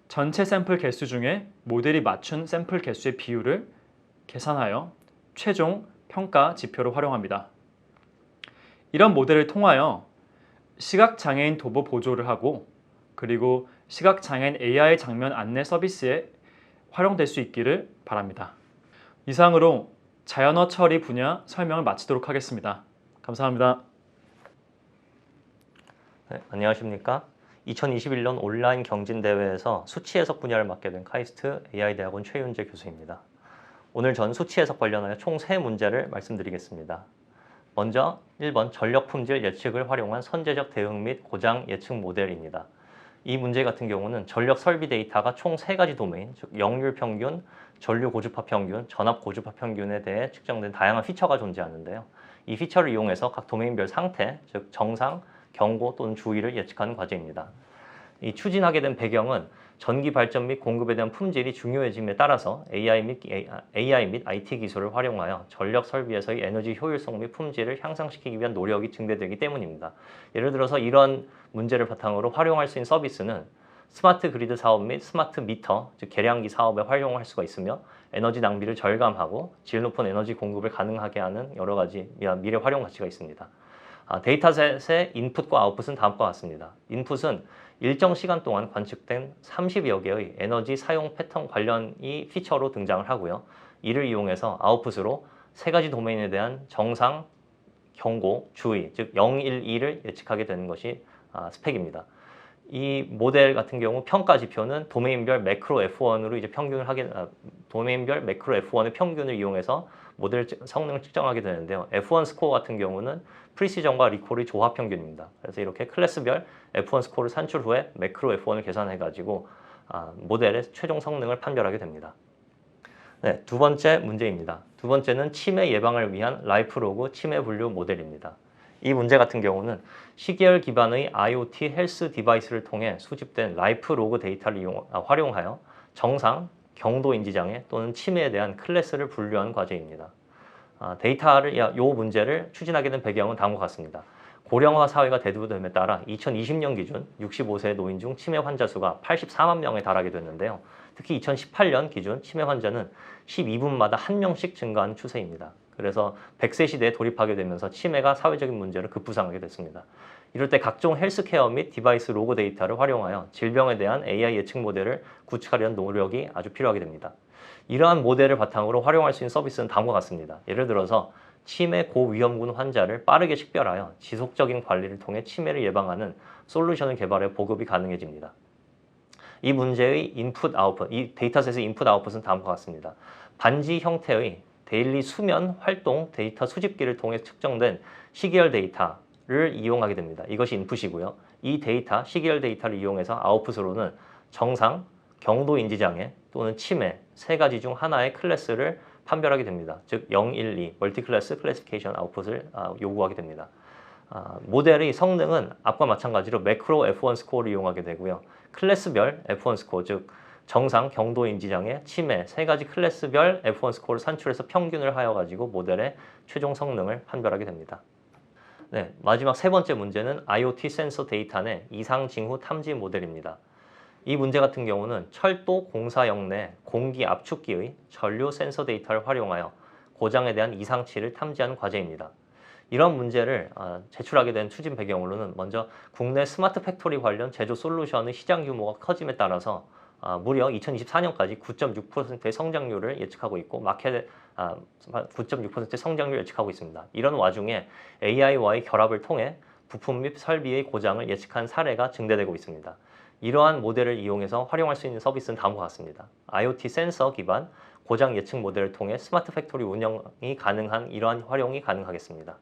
전체 샘플 개수 중에 모델이 맞춘 샘플 개수의 비율을 계산하여 최종 평가 지표로 활용합니다. 이런 모델을 통하여 시각장애인 도보 보조를 하고 그리고 시각장애인 AI 장면 안내 서비스에 활용될 수 있기를 바랍니다. 이상으로 자연어 처리 분야 설명을 마치도록 하겠습니다. 감사합니다. 네, 안녕하십니까. 2021년 온라인 경진대회에서 수치 해석 분야를 맡게 된 카이스트 AI대학원 최윤재 교수입니다. 오늘 전 수치 해석 관련하여 총 3문제를 말씀드리겠습니다. 먼저 1번 전력 품질 예측을 활용한 선제적 대응 및 고장 예측 모델입니다. 이 문제 같은 경우는 전력 설비 데이터가 총 3가지 도메인, 즉 역률 평균, 전류 고주파 평균, 전압 고주파 평균에 대해 측정된 다양한 피처가 존재하는데요. 이 피처를 이용해서 각 도메인별 상태, 즉 정상, 경고 또는 주의를 예측하는 과제입니다. 이 추진하게 된 배경은 전기 발전 및 공급에 대한 품질이 중요해짐에 따라서 AI 및 IT 기술을 활용하여 전력 설비에서의 에너지 효율성 및 품질을 향상시키기 위한 노력이 증대되기 때문입니다. 예를 들어서 이런 문제를 바탕으로 활용할 수 있는 서비스는 스마트 그리드 사업 및 스마트 미터, 즉 계량기 사업에 활용할 수가 있으며 에너지 낭비를 절감하고 질 높은 에너지 공급을 가능하게 하는 여러 가지 미래 활용 가치가 있습니다. 데이터셋의 인풋과 아웃풋은 다음과 같습니다. 인풋은 일정 시간 동안 관측된 30여 개의 에너지 사용 패턴 관련이 피처로 등장을 하고요. 이를 이용해서 아웃풋으로 3가지 도메인에 대한 정상, 경고, 주의, 즉 0, 1, 2를 예측하게 되는 것이 스펙입니다. 이 모델 같은 경우 평가 지표는 도메인별 매크로 F1으로 이제 도메인별 매크로 F1의 평균을 이용해서 모델 성능을 측정하게 되는데요. F1 스코어 같은 경우는 프리시전과 리콜의 조합 평균입니다. 그래서 이렇게 클래스별 F1 스코어를 산출 후에 매크로 F1을 계산해가지고 모델의 최종 성능을 판별하게 됩니다. 네, 두 번째 문제입니다. 두 번째는 치매 예방을 위한 라이프로그 치매 분류 모델입니다. 이 문제 같은 경우는 시계열 기반의 IoT 헬스 디바이스를 통해 수집된 라이프로그 데이터를 활용하여 정상, 경도 인지장애 또는 치매에 대한 클래스를 분류한 과제입니다. 이 문제를 추진하게 된 배경은 다음과 같습니다. 고령화 사회가 대두됨에 따라 2020년 기준 65세 노인 중 치매 환자 수가 84만 명에 달하게 됐는데요. 특히 2018년 기준 치매 환자는 12분마다 1명씩 증가하는 추세입니다. 그래서 100세 시대에 돌입하게 되면서 치매가 사회적인 문제로 급부상하게 됐습니다. 이럴 때 각종 헬스케어 및 디바이스 로그 데이터를 활용하여 질병에 대한 AI 예측 모델을 구축하려는 노력이 아주 필요하게 됩니다. 이러한 모델을 바탕으로 활용할 수 있는 서비스는 다음과 같습니다. 예를 들어서 치매 고위험군 환자를 빠르게 식별하여 지속적인 관리를 통해 치매를 예방하는 솔루션을 개발해 보급이 가능해집니다. 이 문제의 인풋 아웃풋, 이 데이터셋의 인풋 아웃풋은 다음과 같습니다. 반지 형태의 데일리 수면 활동 데이터 수집기를 통해 측정된 시계열 데이터를 이용하게 됩니다. 이것이 인풋이고요. 이 데이터, 시계열 데이터를 이용해서 아웃풋으로는 정상, 경도 인지장애 또는 치매 세 가지 중 하나의 클래스를 판별하게 됩니다. 즉 0, 1, 2 멀티클래스 클래시피케이션 아웃풋을 요구하게 됩니다. 모델의 성능은 앞과 마찬가지로 매크로 F1 스코어를 이용하게 되고요. 클래스별 F1 스코어, 즉 정상, 경도 인지장애, 치매 세 가지 클래스별 F1 스코어를 산출해서 평균을 하여 가지고 모델의 최종 성능을 판별하게 됩니다. 네, 마지막 세 번째 문제는 IoT 센서 데이터 내 이상 징후 탐지 모델입니다. 이 문제 같은 경우는 철도 공사역 내 공기 압축기의 전류 센서 데이터를 활용하여 고장에 대한 이상치를 탐지하는 과제입니다. 이런 문제를 제출하게 된 추진 배경으로는 먼저 국내 스마트 팩토리 관련 제조 솔루션의 시장 규모가 커짐에 따라서 무려 2024년까지 9.6%의 성장률을 예측하고 있고 9.6%의 성장률을 예측하고 있습니다. 이런 와중에 AI와의 결합을 통해 부품 및 설비의 고장을 예측한 사례가 증대되고 있습니다. 이러한 모델을 이용해서 활용할 수 있는 서비스는 다음과 같습니다. IoT 센서 기반 고장 예측 모델을 통해 스마트 팩토리 운영이 가능한 이러한 활용이 가능하겠습니다.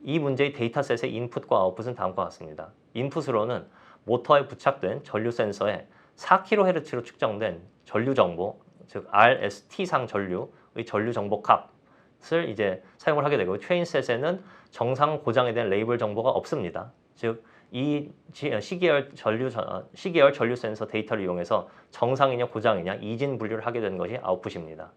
이 문제의 데이터셋의 인풋과 아웃풋은 다음과 같습니다. 인풋으로는 모터에 부착된 전류 센서에 4kHz로 측정된 전류 정보, 즉 RST상 전류의 전류 정보 값을 이제 사용을 하게 되고 트레인셋에는 정상 고장에 대한 레이블 정보가 없습니다. 즉 이 시계열 전류 센서 데이터를 이용해서 정상이냐 고장이냐 이진 분류를 하게 되는 것이 아웃풋입니다.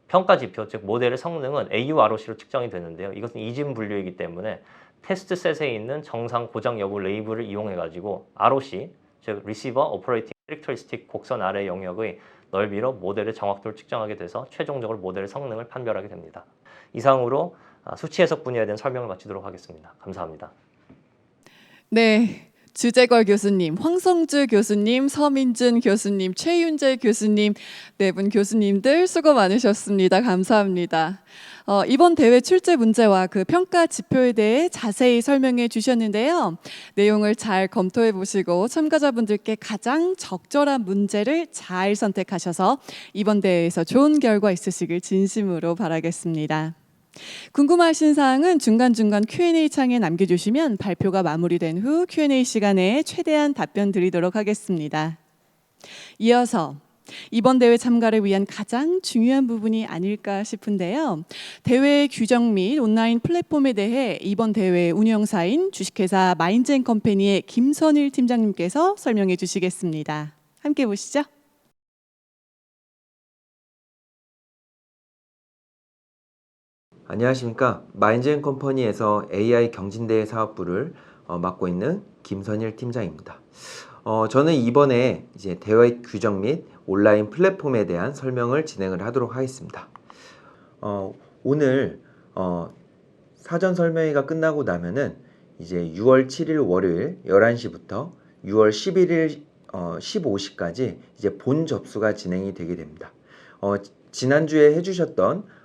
평가 지표, 즉 모델의 성능은 AU/ROC로 측정이 되는데요. 이것은 이진 분류이기 때문에 테스트 셋에 있는 정상 고장 여부 레이블을 이용해 가지고 ROC, 즉 Receiver Operating Characteristic 곡선 아래 영역의 넓이로 모델의 정확도를 측정하게 돼서 최종적으로 모델의 성능을 판별하게 됩니다. 이상으로 수치 해석 분야에 대한 설명을 마치도록 하겠습니다. 감사합니다. 네, 주재걸 교수님, 황성주 교수님, 서민준 교수님, 최윤재 교수님 네 분 교수님들 수고 많으셨습니다. 감사합니다. 이번 대회 출제 문제와 그 평가 지표에 대해 자세히 설명해 주셨는데요. 내용을 잘 검토해 보시고 참가자분들께 가장 적절한 문제를 잘 선택하셔서 이번 대회에서 좋은 결과 있으시길 진심으로 바라겠습니다. 궁금하신 사항은 중간중간 Q&A 창에 남겨주시면 발표가 마무리된 후 Q&A 시간에 최대한 답변 드리도록 하겠습니다. 이어서 이번 대회 참가를 위한 가장 중요한 부분이 아닐까 싶은데요. 대회 규정 및 온라인 플랫폼에 대해 이번 대회 운영사인 주식회사 마인드앤컴퍼니의 김선일 팀장님께서 설명해 주시겠습니다. 함께 보시죠. 안녕하십니까. 마인드앤컴퍼니에서 AI 경진대회 사업부를 맡고 있는 김선일 팀장입니다. 저는 이번에 이제 대회 규정 및 온라인 플랫폼에 대한 설명을 진행을 하도록 하겠습니다. 오늘 사전 설명회가 끝나고 나면은 이제 6월 7일 월요일 11시부터 6월 11일 15시까지 이제 본 접수가 진행이 되게 됩니다. 지난주에 해주셨던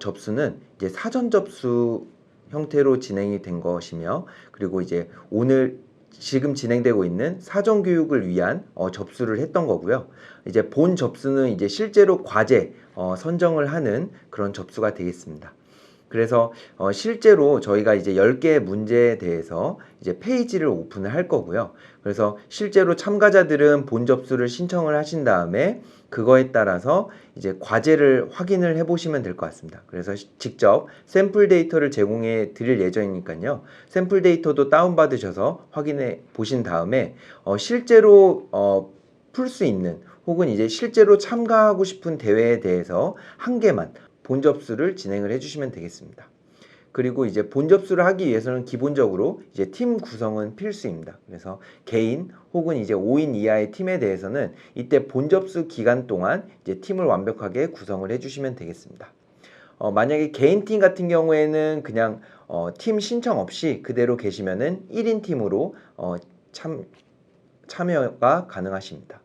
접수는 이제 사전 접수 형태로 진행이 된 것이며, 그리고 이제 오늘 지금 진행되고 있는 사전 교육을 위한 접수를 했던 거고요. 이제 본 접수는 이제 실제로 과제 선정을 하는 그런 접수가 되겠습니다. 그래서 실제로 저희가 이제 10개의 문제에 대해서 이제 페이지를 오픈을 할 거고요. 그래서 실제로 참가자들은 본 접수를 신청을 하신 다음에 그거에 따라서 이제 과제를 확인을 해 보시면 될 것 같습니다. 그래서 직접 샘플 데이터를 제공해 드릴 예정이니까요. 샘플 데이터도 다운받으셔서 확인해 보신 다음에 실제로 풀 수 있는 혹은 이제 실제로 참가하고 싶은 대회에 대해서 한 개만 본 접수를 진행을 해주시면 되겠습니다. 그리고 이제 본 접수를 하기 위해서는 기본적으로 이제 팀 구성은 필수입니다. 그래서 개인 혹은 이제 5인 이하의 팀에 대해서는 이때 본 접수 기간 동안 이제 팀을 완벽하게 구성을 해주시면 되겠습니다. 만약에 개인 팀 같은 경우에는 그냥 팀 신청 없이 그대로 계시면은 1인 팀으로 참여가 가능하십니다.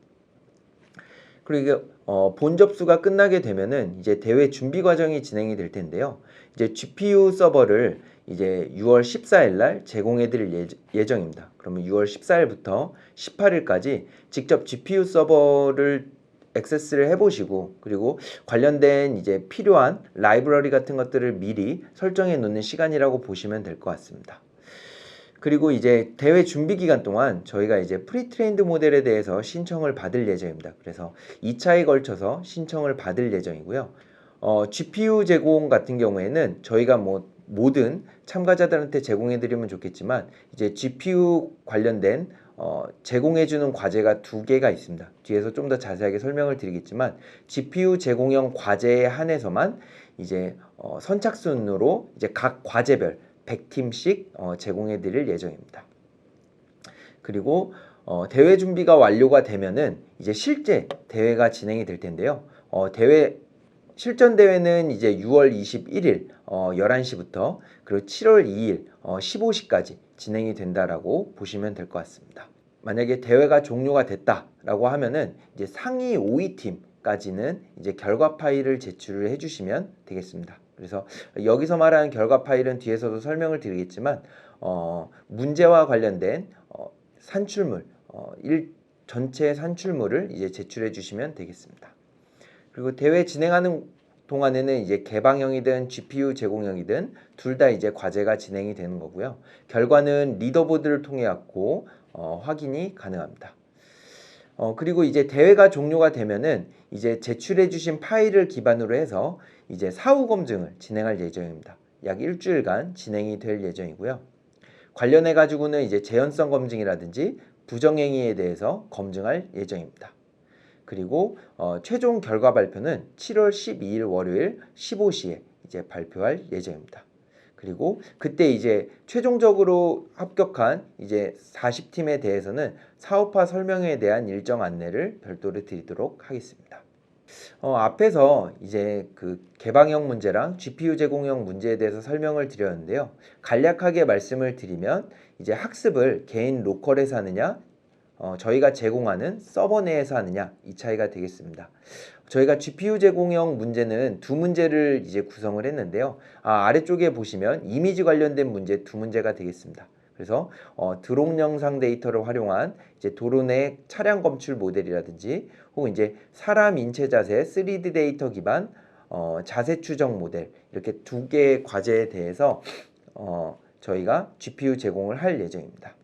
그리고 본 접수가 끝나게 되면은 이제 대회 준비 과정이 진행이 될 텐데요. 이제 GPU 서버를 이제 6월 14일 날 제공해 드릴 예정입니다. 그러면 6월 14일부터 18일까지 직접 GPU 서버를 액세스를 해보시고 그리고 관련된 이제 필요한 라이브러리 같은 것들을 미리 설정해 놓는 시간이라고 보시면 될 것 같습니다. 그리고 이제 대회 준비 기간 동안 저희가 이제 프리트레인드 모델에 대해서 신청을 받을 예정입니다. 그래서 2차에 걸쳐서 신청을 받을 예정이고요. GPU 제공 같은 경우에는 저희가 뭐 모든 참가자들한테 제공해 드리면 좋겠지만 이제 GPU 관련된 제공해주는 과제가 2개가 있습니다. 뒤에서 좀 더 자세하게 설명을 드리겠지만 GPU 제공형 과제에 한해서만 이제 선착순으로 이제 각 과제별 100팀씩 제공해 드릴 예정입니다. 그리고 대회 준비가 완료가 되면은 이제 실제 대회가 진행이 될 텐데요. 실전 대회는 이제 6월 21일 11시부터 그리고 7월 2일 15시까지 진행이 된다라고 보시면 될 것 같습니다. 만약에 대회가 종료가 됐다라고 하면은 이제 상위 5위 팀까지는 이제 결과 파일을 제출을 해주시면 되겠습니다. 그래서 여기서 말하는 결과 파일은 뒤에서도 설명을 드리겠지만 문제와 관련된 산출물 전체 산출물을 이제 제출해 주시면 되겠습니다. 그리고 대회 진행하는 동안에는 이제 개방형이든 GPU 제공형이든 둘 다 이제 과제가 진행이 되는 거고요. 결과는 리더보드를 통해 갖고 확인이 가능합니다. 그리고 이제 대회가 종료가 되면은 이제 제출해 주신 파일을 기반으로 해서 이제 사후 검증을 진행할 예정입니다. 약 일주일간 진행이 될 예정이고요. 관련해 가지고는 이제 재현성 검증이라든지 부정행위에 대해서 검증할 예정입니다. 그리고 최종 결과 발표는 7월 12일 월요일 15시에 이제 발표할 예정입니다. 그리고 그때 이제 최종적으로 합격한 이제 40팀에 대해서는 사업화 설명회에 대한 일정 안내를 별도로 드리도록 하겠습니다. 앞에서 이제 그 개방형 문제랑 GPU 제공형 문제에 대해서 설명을 드렸는데요. 간략하게 말씀을 드리면 이제 학습을 개인 로컬에서 하느냐 저희가 제공하는 서버 내에서 하느냐 이 차이가 되겠습니다. 저희가 GPU 제공형 문제는 2문제를 이제 구성을 했는데요. 아래쪽에 보시면 이미지 관련된 문제 2문제가 되겠습니다. 그래서 드론 영상 데이터를 활용한 이제 도로 내 차량 검출 모델이라든지 혹은 이제 사람 인체 자세 3D 데이터 기반 자세 추적 모델 이렇게 2개의 과제에 대해서 저희가 GPU 제공을 할 예정입니다.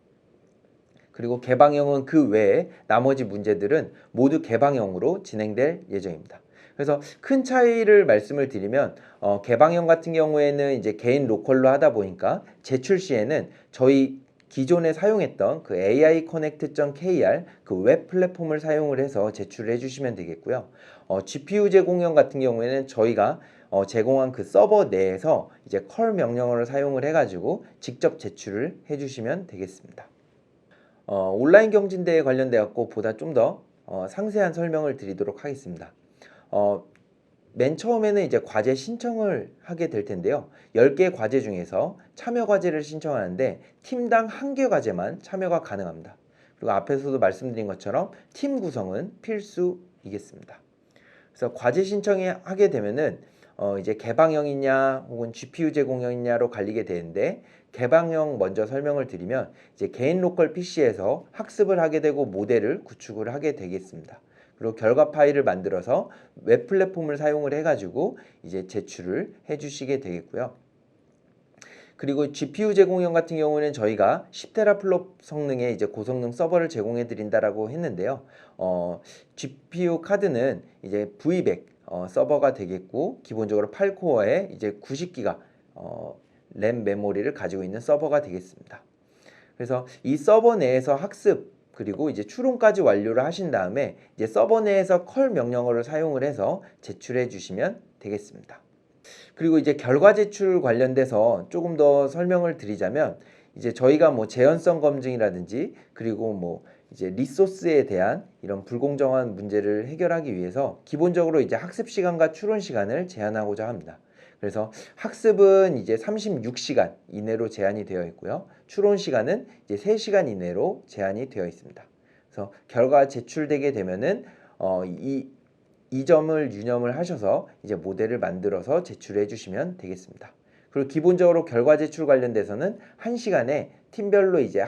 그리고 개방형은 그 외에 나머지 문제들은 모두 개방형으로 진행될 예정입니다. 그래서 큰 차이를 말씀을 드리면 개방형 같은 경우에는 이제 개인 로컬로 하다 보니까 제출 시에는 저희 기존에 사용했던 그 AIConnect.kr 그 웹 플랫폼을 사용을 해서 제출을 해주시면 되겠고요. GPU 제공형 같은 경우에는 저희가 제공한 그 서버 내에서 이제 컬 명령어를 사용을 해가지고 직접 제출을 해주시면 되겠습니다. 온라인 경진대회 관련돼 갖고 보다 좀 더 상세한 설명을 드리도록 하겠습니다. 맨 처음에는 이제 과제 신청을 하게 될 텐데요. 10개 과제 중에서 참여 과제를 신청하는데 팀당 1개 과제만 참여가 가능합니다. 그리고 앞에서도 말씀드린 것처럼 팀 구성은 필수이겠습니다. 그래서 과제 신청이 하게 되면은 이제 개방형이냐 혹은 GPU 제공형이냐로 갈리게 되는데 개방형 먼저 설명을 드리면 이제 개인 로컬 PC에서 학습을 하게 되고 모델을 구축을 하게 되겠습니다. 그리고 결과 파일을 만들어서 웹 플랫폼을 사용을 해가지고 이제 제출을 해주시게 되겠고요. 그리고 GPU 제공형 같은 경우는 저희가 10테라플롭 성능의 이제 고성능 서버를 제공해 드린다라고 했는데요. GPU 카드는 이제 V100 서버가 되겠고, 기본적으로 8코어에 이제 90기가 램 메모리를 가지고 있는 서버가 되겠습니다. 그래서 이 서버 내에서 학습 그리고 이제 추론까지 완료를 하신 다음에 이제 서버 내에서 컬 명령어를 사용을 해서 제출해 주시면 되겠습니다. 그리고 이제 결과 제출 관련돼서 조금 더 설명을 드리자면, 이제 저희가 뭐 재현성 검증이라든지 그리고 뭐 이제 리소스에 대한 이런 불공정한 문제를 해결하기 위해서 기본적으로 이제 학습 시간과 추론 시간을 제한하고자 합니다. 그래서 학습은 이제 36시간 이내로 제한이 되어 있고요. 추론 시간은 이제 3시간 이내로 제한이 되어 있습니다. 그래서 결과 제출되게 되면은 이 점을 유념을 하셔서 이제 모델을 만들어서 제출해 주시면 되겠습니다. 그리고 기본적으로 결과 제출 관련돼서는 1시간에 팀별로 이제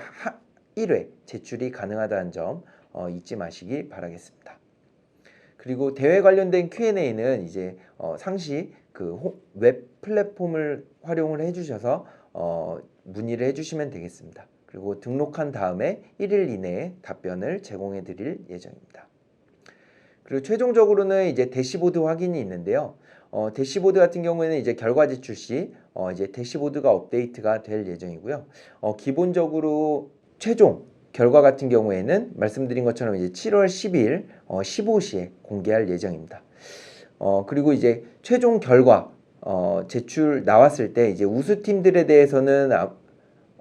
1회 제출이 가능하다는 점 잊지 마시기 바라겠습니다. 그리고 대회 관련된 Q&A는 이제 상시 그 웹 플랫폼을 활용을 해주셔서 문의를 해주시면 되겠습니다. 그리고 등록한 다음에 1일 이내에 답변을 제공해 드릴 예정입니다. 그리고 최종적으로는 이제 대시보드 확인이 있는데요. 대시보드 같은 경우에는 이제 결과 제출 시 이제 대시보드가 업데이트가 될 예정이고요. 기본적으로 최종 결과 같은 경우에는 말씀드린 것처럼 이제 7월 10일 15시에 공개할 예정입니다. 그리고 이제 최종 결과 제출 나왔을 때 이제 우수팀들에 대해서는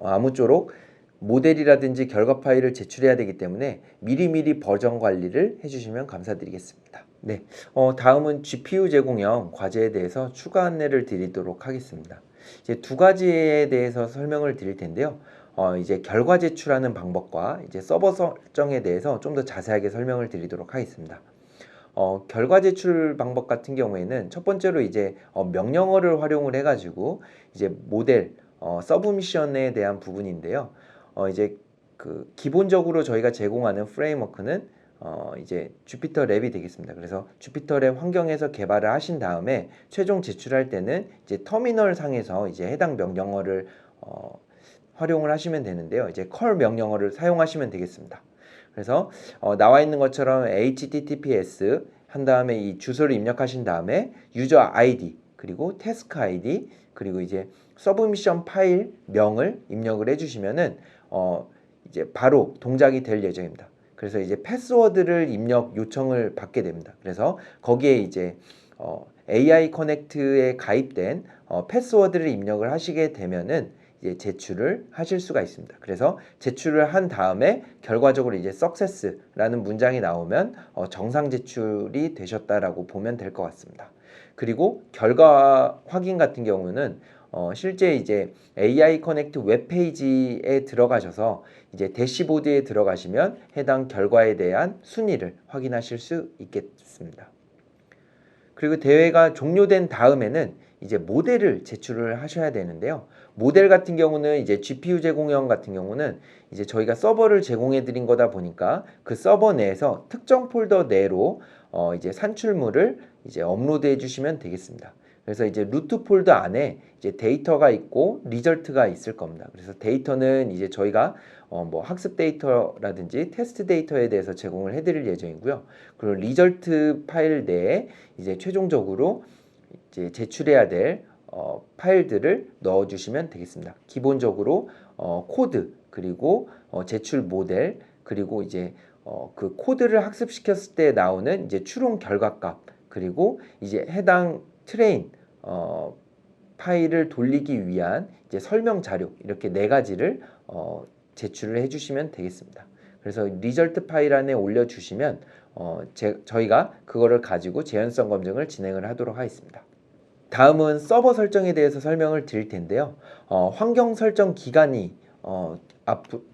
아무쪼록 모델이라든지 결과 파일을 제출해야 되기 때문에 미리미리 버전 관리를 해주시면 감사드리겠습니다. 네, 다음은 GPU 제공형 과제에 대해서 추가 안내를 드리도록 하겠습니다. 이제 두 가지에 대해서 설명을 드릴 텐데요. 이제 결과 제출하는 방법과 이제 서버 설정에 대해서 좀 더 자세하게 설명을 드리도록 하겠습니다. 결과 제출 방법 같은 경우에는 첫 번째로 이제 명령어를 활용을 해가지고 이제 모델 서브미션에 대한 부분인데요. 이제 그 기본적으로 저희가 제공하는 프레임워크는 이제 주피터 랩이 되겠습니다. 그래서 주피터 랩 환경에서 개발을 하신 다음에 최종 제출할 때는 이제 터미널 상에서 이제 해당 명령어를 활용을 하시면 되는데요. 이제 컬 명령어를 사용하시면 되겠습니다. 그래서 나와 있는 것처럼 https 한 다음에 이 주소를 입력하신 다음에 유저 아이디 그리고 태스크 아이디 그리고 이제 서브미션 파일 명을 입력을 해주시면은 이제 바로 동작이 될 예정입니다. 그래서 이제 패스워드를 입력 요청을 받게 됩니다. 그래서 거기에 이제 AI 커넥트에 가입된 패스워드를 입력을 하시게 되면은 이제 제출을 하실 수가 있습니다. 그래서 제출을 한 다음에 결과적으로 이제 success라는 문장이 나오면 정상 제출이 되셨다라고 보면 될 것 같습니다. 그리고 결과 확인 같은 경우는 실제 이제 AI 커넥트 웹페이지에 들어가셔서 이제 대시보드에 들어가시면 해당 결과에 대한 순위를 확인하실 수 있겠습니다. 그리고 대회가 종료된 다음에는 이제 모델을 제출을 하셔야 되는데요. 모델 같은 경우는 이제 GPU 제공형 같은 경우는 이제 저희가 서버를 제공해 드린 거다 보니까 그 서버 내에서 특정 폴더 내로 이제 산출물을 이제 업로드해 주시면 되겠습니다. 그래서 이제 루트 폴더 안에 이제 데이터가 있고 리절트가 있을 겁니다. 그래서 데이터는 이제 저희가 뭐 학습 데이터라든지 테스트 데이터에 대해서 제공을 해드릴 예정이고요. 그리고 리절트 파일 내에 이제 최종적으로 이제 제출해야 될 파일들을 넣어주시면 되겠습니다. 기본적으로 코드 그리고 제출 모델 그리고 이제 그 코드를 학습시켰을 때 나오는 이제 추론 결과값 그리고 이제 해당 트레인 파일을 돌리기 위한 이제 설명 자료 이렇게 4가지를 제출을 해주시면 되겠습니다. 그래서 리절트 파일 안에 올려주시면 저희가 그거를 가지고 재현성 검증을 진행을 하도록 하겠습니다. 다음은 서버 설정에 대해서 설명을 드릴 텐데요. 환경 설정 기간이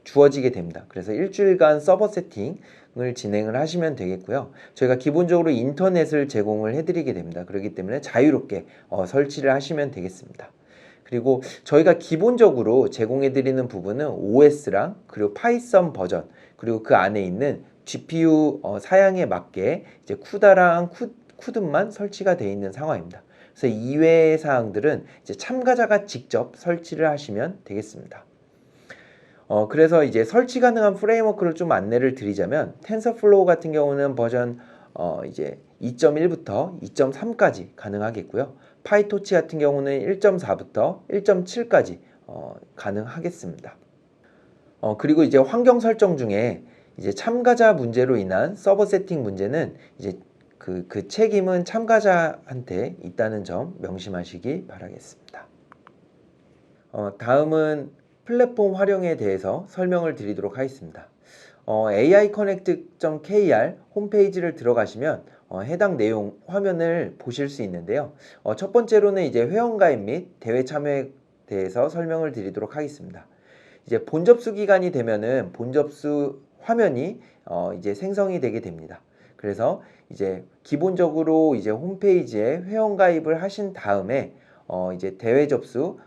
주어지게 됩니다. 그래서 일주일간 서버 세팅을 진행을 하시면 되겠고요. 저희가 기본적으로 인터넷을 제공을 해드리게 됩니다. 그렇기 때문에 자유롭게 설치를 하시면 되겠습니다. 그리고 저희가 기본적으로 제공해드리는 부분은 OS랑 그리고 파이썬 버전 그리고 그 안에 있는 GPU 사양에 맞게 이제 쿠다랑 쿠드만 설치가 되어 있는 상황입니다. 그래서 이외의 사항들은 이제 참가자가 직접 설치를 하시면 되겠습니다. 그래서 이제 설치 가능한 프레임워크를 좀 안내를 드리자면 텐서플로우 같은 경우는 버전 이제 2.1부터 2.3까지 가능하겠고요. 파이토치 같은 경우는 1.4부터 1.7까지 가능하겠습니다. 그리고 이제 환경 설정 중에 이제 참가자 문제로 인한 서버 세팅 문제는 이제 그 책임은 참가자한테 있다는 점 명심하시기 바라겠습니다. 다음은 플랫폼 활용에 대해서 설명을 드리도록 하겠습니다. AIconnect.kr 홈페이지를 들어가시면 해당 내용 화면을 보실 수 있는데요. 첫 번째로는 이제 회원가입 및 대회 참여에 대해서 설명을 드리도록 하겠습니다. 이제 본접수 기간이 되면은 본접수 화면이 이제 생성이 되게 됩니다. 그래서 이제 기본적으로 이제 홈페이지에 회원가입을 하신 다음에 이제 대회 접수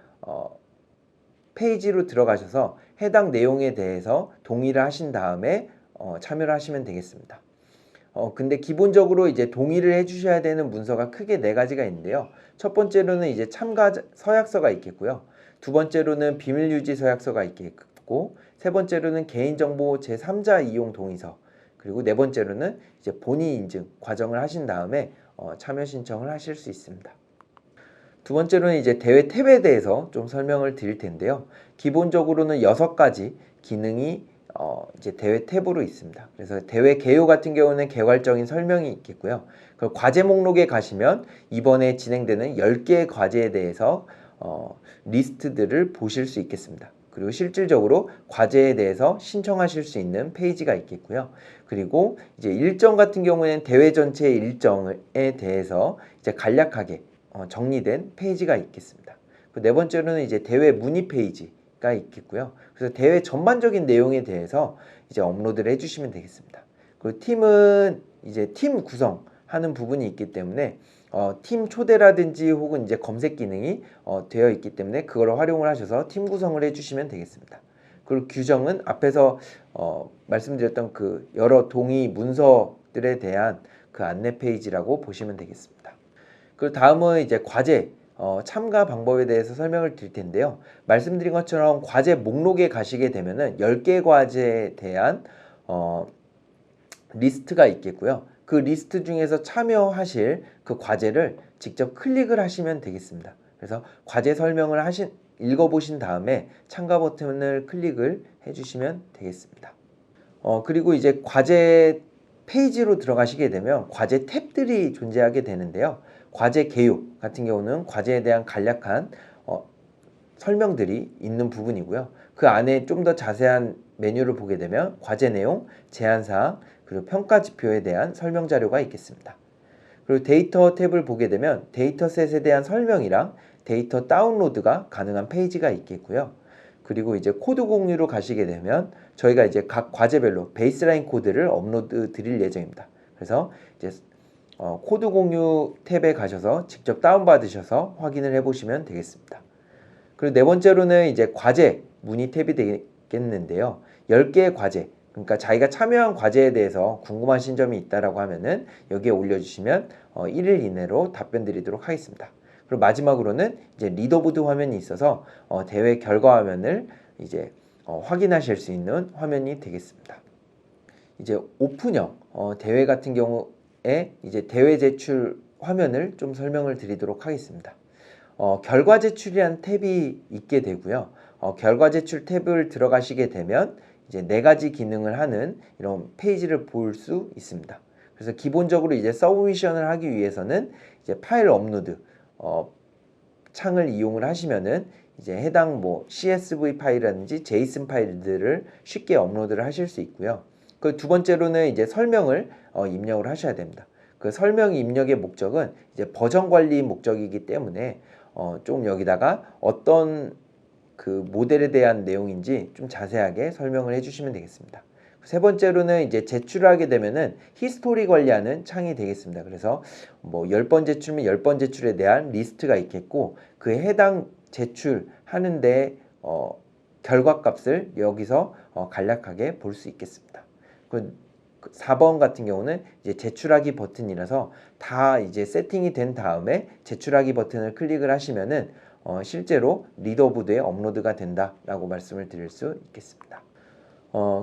페이지로 들어가셔서 해당 내용에 대해서 동의를 하신 다음에 참여를 하시면 되겠습니다. 근데 기본적으로 이제 동의를 해주셔야 되는 문서가 크게 4가지가 있는데요. 첫 번째로는 이제 참가 서약서가 있겠고요. 두 번째로는 비밀 유지 서약서가 있겠고, 세 번째로는 개인정보 제3자 이용 동의서, 그리고 네 번째로는 이제 본의 인증 과정을 하신 다음에 참여 신청을 하실 수 있습니다. 두 번째로는 이제 대회 탭에 대해서 좀 설명을 드릴 텐데요. 기본적으로는 6가지 기능이 이제 대회 탭으로 있습니다. 그래서 대회 개요 같은 경우는 개괄적인 설명이 있겠고요. 그 과제 목록에 가시면 이번에 진행되는 10개의 과제에 대해서 리스트들을 보실 수 있겠습니다. 그리고 실질적으로 과제에 대해서 신청하실 수 있는 페이지가 있겠고요. 그리고 이제 일정 같은 경우에는 대회 전체의 일정에 대해서 이제 간략하게 정리된 페이지가 있겠습니다. 네 번째로는 이제 대회 문의 페이지가 있겠고요. 그래서 대회 전반적인 내용에 대해서 이제 업로드를 해주시면 되겠습니다. 그리고 팀은 이제 팀 구성하는 부분이 있기 때문에 팀 초대라든지 혹은 이제 검색 기능이 되어 있기 때문에 그걸 활용을 하셔서 팀 구성을 해주시면 되겠습니다. 그리고 규정은 앞에서 말씀드렸던 그 여러 동의 문서들에 대한 그 안내 페이지라고 보시면 되겠습니다. 그리고 다음은 이제 과제 참가 방법에 대해서 설명을 드릴 텐데요. 말씀드린 것처럼 과제 목록에 가시게 되면은 10개 과제에 대한 리스트가 있겠고요. 그 리스트 중에서 참여하실 그 과제를 직접 클릭을 하시면 되겠습니다. 그래서 과제 설명을 읽어보신 다음에 참가 버튼을 클릭을 해주시면 되겠습니다. 그리고 이제 과제 페이지로 들어가시게 되면 과제 탭들이 존재하게 되는데요. 과제 개요 같은 경우는 과제에 대한 간략한 설명들이 있는 부분이고요. 그 안에 좀 더 자세한 메뉴를 보게 되면 과제 내용, 제한사항, 그리고 평가 지표에 대한 설명 자료가 있겠습니다. 그리고 데이터 탭을 보게 되면 데이터셋에 대한 설명이랑 데이터 다운로드가 가능한 페이지가 있겠고요. 그리고 이제 코드 공유로 가시게 되면 저희가 이제 각 과제별로 베이스라인 코드를 업로드 드릴 예정입니다. 그래서 이제 코드 공유 탭에 가셔서 직접 다운받으셔서 확인을 해보시면 되겠습니다. 그리고 네 번째로는 이제 과제 문의 탭이 되겠는데요. 10개의 과제, 그러니까 자기가 참여한 과제에 대해서 궁금하신 점이 있다라고 하면은 여기에 올려주시면 1일 이내로 답변 드리도록 하겠습니다. 그리고 마지막으로는 이제 리더보드 화면이 있어서 대회 결과 화면을 이제 확인하실 수 있는 화면이 되겠습니다. 이제 오픈형 대회 같은 경우에 이제 대회 제출 화면을 좀 설명을 드리도록 하겠습니다. 결과 제출이란 탭이 있게 되고요. 결과 제출 탭을 들어가시게 되면 이제 4가지 기능을 하는 이런 페이지를 볼 수 있습니다. 그래서 기본적으로 이제 서브미션을 하기 위해서는 이제 파일 업로드 창을 이용을 하시면은 이제 해당 뭐 CSV 파일이라든지 JSON 파일들을 쉽게 업로드를 하실 수 있고요. 그 두 번째로는 이제 설명을 입력을 하셔야 됩니다. 그 설명 입력의 목적은 이제 버전 관리 목적이기 때문에 좀 여기다가 어떤 그 모델에 대한 내용인지 좀 자세하게 설명을 해주시면 되겠습니다. 세 번째로는 이제 제출하게 되면은 히스토리 관리하는 창이 되겠습니다. 그래서 뭐 10번 제출이면 10번 제출에 대한 리스트가 있겠고 그에 해당 제출하는데 결과값을 여기서 간략하게 볼 수 있겠습니다. 4번 같은 경우는 이제 제출하기 버튼이라서 다 이제 세팅이 된 다음에 제출하기 버튼을 클릭을 하시면은 실제로 리더보드에 업로드가 된다라고 말씀을 드릴 수 있겠습니다.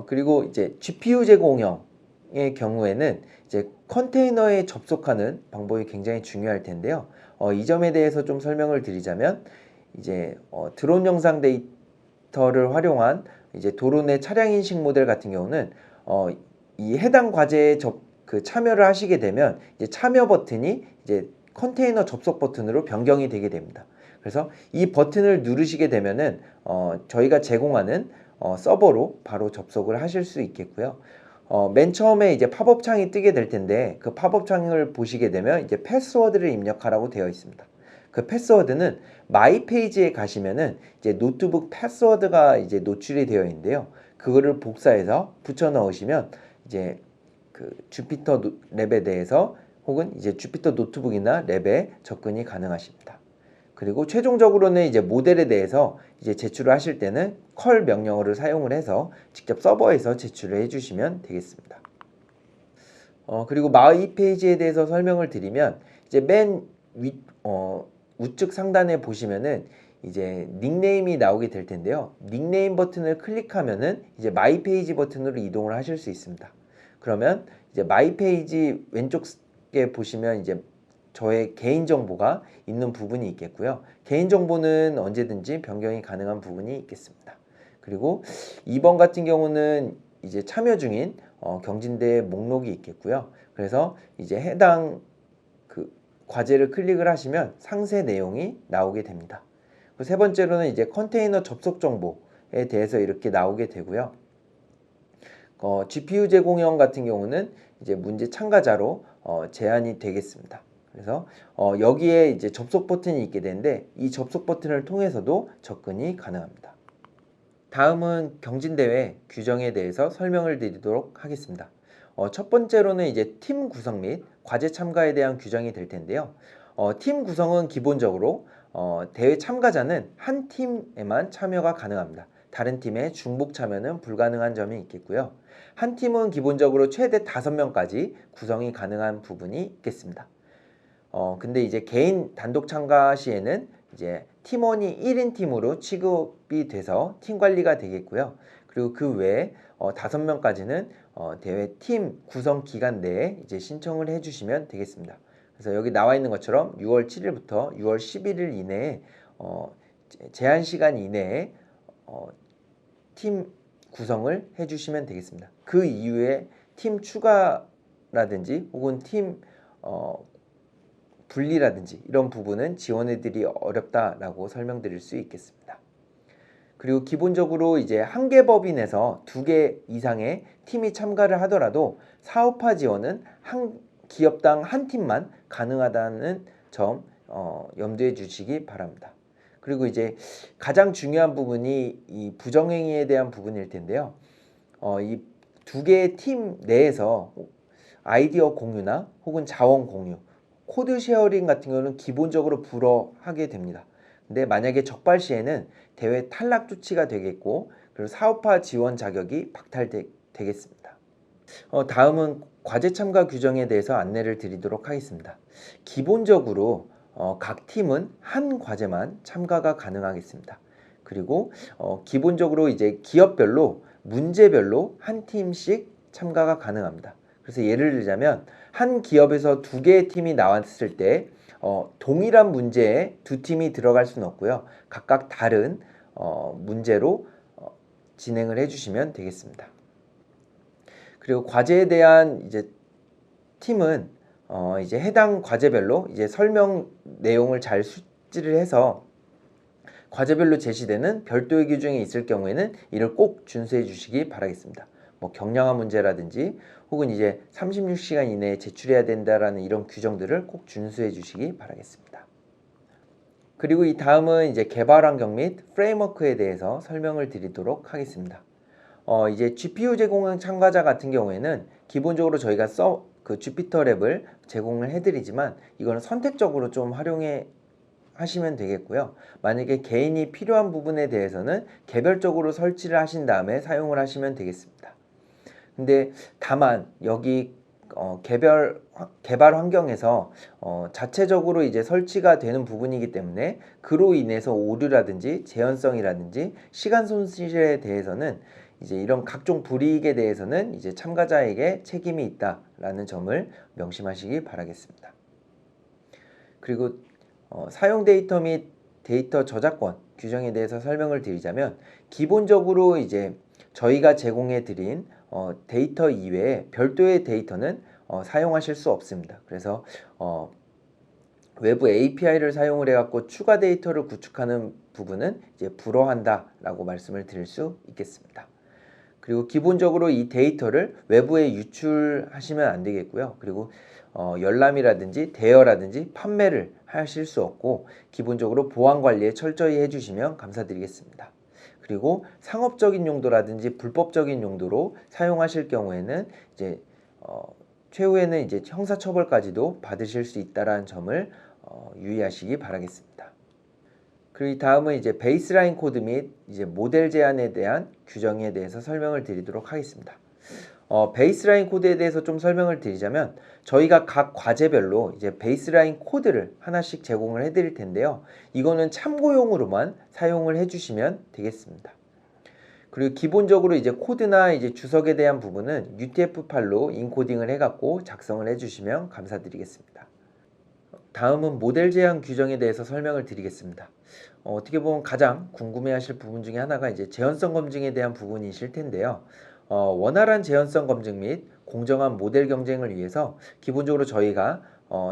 그리고 이제 GPU 제공형의 경우에는 이제 컨테이너에 접속하는 방법이 굉장히 중요할 텐데요. 이 점에 대해서 좀 설명을 드리자면 이제 드론 영상 데이터를 활용한 이제 도로 내 차량 인식 모델 같은 경우는 이 해당 과제에 참여를 하시게 되면 이제 참여 버튼이 이제 컨테이너 접속 버튼으로 변경이 되게 됩니다. 그래서 이 버튼을 누르시게 되면은 저희가 제공하는 서버로 바로 접속을 하실 수 있겠고요. 맨 처음에 이제 팝업 창이 뜨게 될 텐데 그 팝업 창을 보시게 되면 이제 패스워드를 입력하라고 되어 있습니다. 그 패스워드는 마이 페이지에 가시면은 이제 노트북 패스워드가 이제 노출이 되어 있는데요. 그거를 복사해서 붙여 넣으시면 이제 그 주피터 랩에 대해서 혹은 이제 주피터 노트북이나 랩에 접근이 가능하십니다. 그리고 최종적으로는 이제 모델에 대해서 이제 제출을 하실 때는 컬 명령어를 사용을 해서 직접 서버에서 제출을 해주시면 되겠습니다. 그리고 마이 페이지에 대해서 설명을 드리면 이제 맨 우측 상단에 보시면은 이제 닉네임이 나오게 될 텐데요. 닉네임 버튼을 클릭하면은 이제 마이 페이지 버튼으로 이동을 하실 수 있습니다. 그러면 이제 마이 페이지 왼쪽에 보시면 이제 저의 개인정보가 있는 부분이 있겠고요. 개인정보는 언제든지 변경이 가능한 부분이 있겠습니다. 그리고 2번 같은 경우는 이제 참여 중인 경진대 목록이 있겠고요. 그래서 이제 해당 그 과제를 클릭을 하시면 상세 내용이 나오게 됩니다. 그리고 세 번째로는 이제 컨테이너 접속 정보에 대해서 이렇게 나오게 되고요. GPU 제공형 같은 경우는 이제 문제 참가자로 제한이 되겠습니다. 그래서 여기에 이제 접속 버튼이 있게 되는데 이 접속 버튼을 통해서도 접근이 가능합니다. 다음은 경진대회 규정에 대해서 설명을 드리도록 하겠습니다. 첫 번째로는 이제 팀 구성 및 과제 참가에 대한 규정이 될 텐데요. 팀 구성은 기본적으로 대회 참가자는 한 팀에만 참여가 가능합니다. 다른 팀의 중복 참여는 불가능한 점이 있겠고요. 한 팀은 기본적으로 최대 5명까지 구성이 가능한 부분이 있겠습니다. 근데 이제 개인 단독 참가 시에는 이제 팀원이 1인 팀으로 취급이 돼서 팀 관리가 되겠고요. 그리고 그 외에 5명까지는 대회 팀 구성 기간 내에 이제 신청을 해주시면 되겠습니다. 그래서 여기 나와 있는 것처럼 6월 7일부터 6월 11일 이내에 제한 시간 이내에 팀 구성을 해주시면 되겠습니다. 그 이후에 팀 추가라든지 혹은 팀 분리라든지 이런 부분은 지원해드리기 어렵다라고 설명드릴 수 있겠습니다. 그리고 기본적으로 이제 한 개 법인에서 2개 이상의 팀이 참가를 하더라도 사업화 지원은 한 기업당 한 팀만 가능하다는 점 염두에 주시기 바랍니다. 그리고 이제 가장 중요한 부분이 이 부정행위에 대한 부분일 텐데요. 이 2개의 팀 내에서 아이디어 공유나 혹은 자원 공유, 코드 쉐어링 같은 경우는 기본적으로 불허하게 됩니다. 근데 만약에 적발 시에는 대회 탈락 조치가 되겠고 그리고 사업화 지원 자격이 박탈되겠습니다. 다음은 과제 참가 규정에 대해서 안내를 드리도록 하겠습니다. 기본적으로 각 팀은 한 과제만 참가가 가능하겠습니다. 그리고 기본적으로 이제 기업별로 문제별로 한 팀씩 참가가 가능합니다. 그래서 예를 들자면 한 기업에서 2개의 팀이 나왔을 때 동일한 문제에 2팀이 들어갈 수는 없고요. 각각 다른 문제로 진행을 해주시면 되겠습니다. 그리고 과제에 대한 이제 팀은 이제 해당 과제별로 이제 설명 내용을 잘 숙지를 해서 과제별로 제시되는 별도의 규정이 있을 경우에는 이를 꼭 준수해 주시기 바라겠습니다. 뭐 경량화 문제라든지 혹은 이제 36시간 이내에 제출해야 된다라는 이런 규정들을 꼭 준수해 주시기 바라겠습니다. 그리고 이 다음은 이제 개발 환경 및 프레임워크에 대해서 설명을 드리도록 하겠습니다. 이제 GPU 제공형 참가자 같은 경우에는 기본적으로 저희가 그 주피터 랩을 제공을 해드리지만 이거는 선택적으로 좀 활용해 하시면 되겠고요. 만약에 개인이 필요한 부분에 대해서는 개별적으로 설치를 하신 다음에 사용을 하시면 되겠습니다. 근데 다만 여기 개발 환경에서 자체적으로 이제 설치가 되는 부분이기 때문에 그로 인해서 오류라든지 재현성이라든지 시간 손실에 대해서는 이제 이런 각종 불이익에 대해서는 이제 참가자에게 책임이 있다라는 점을 명심하시기 바라겠습니다. 그리고 사용 데이터 및 데이터 저작권 규정에 대해서 설명을 드리자면, 기본적으로 이제 저희가 제공해 드린 데이터 이외에 별도의 데이터는 사용하실 수 없습니다. 그래서 외부 API를 사용을 해갖고 추가 데이터를 구축하는 부분은 이제 불허한다라고 말씀을 드릴 수 있겠습니다. 그리고 기본적으로 이 데이터를 외부에 유출하시면 안 되겠고요. 그리고 열람이라든지 대여라든지 판매를 하실 수 없고, 기본적으로 보안 관리에 철저히 해주시면 감사드리겠습니다. 그리고 상업적인 용도라든지 불법적인 용도로 사용하실 경우에는 이제 최후에는 이제 형사처벌까지도 받으실 수 있다라는 점을 유의하시기 바라겠습니다. 그리고 다음은 이제 베이스라인 코드 및 이제 모델 제한에 대한 규정에 대해서 설명을 드리도록 하겠습니다. 베이스라인 코드에 대해서 좀 설명을 드리자면, 저희가 각 과제별로 이제 베이스라인 코드를 하나씩 제공을 해드릴 텐데요. 이거는 참고용으로만 사용을 해주시면 되겠습니다. 그리고 기본적으로 이제 코드나 이제 주석에 대한 부분은 UTF-8로 인코딩을 해갖고 작성을 해주시면 감사드리겠습니다. 다음은 모델 제한 규정에 대해서 설명을 드리겠습니다. 어떻게 보면 가장 궁금해하실 부분 중에 하나가 이제 재현성 검증에 대한 부분이실 텐데요. 원활한 재현성 검증 및 공정한 모델 경쟁을 위해서 기본적으로 저희가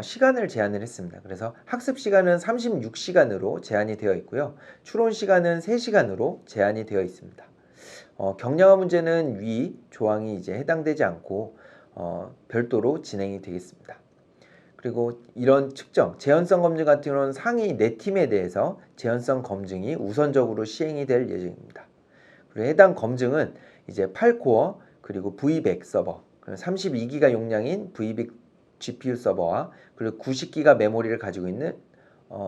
시간을 제한을 했습니다. 그래서 학습 시간은 36시간으로 제한이 되어 있고요. 추론 시간은 3시간으로 제한이 되어 있습니다. 경량화 문제는 위 조항이 이제 해당되지 않고 별도로 진행이 되겠습니다. 그리고 이런 측정, 재현성 검증 같은 경우는 상위 4팀에 대해서 재현성 검증이 우선적으로 시행이 될 예정입니다. 그리고 해당 검증은 이제 8코어 그리고 V100 서버, 그리고 32기가 용량인 V100 GPU 서버와 그리고 90기가 메모리를 가지고 있는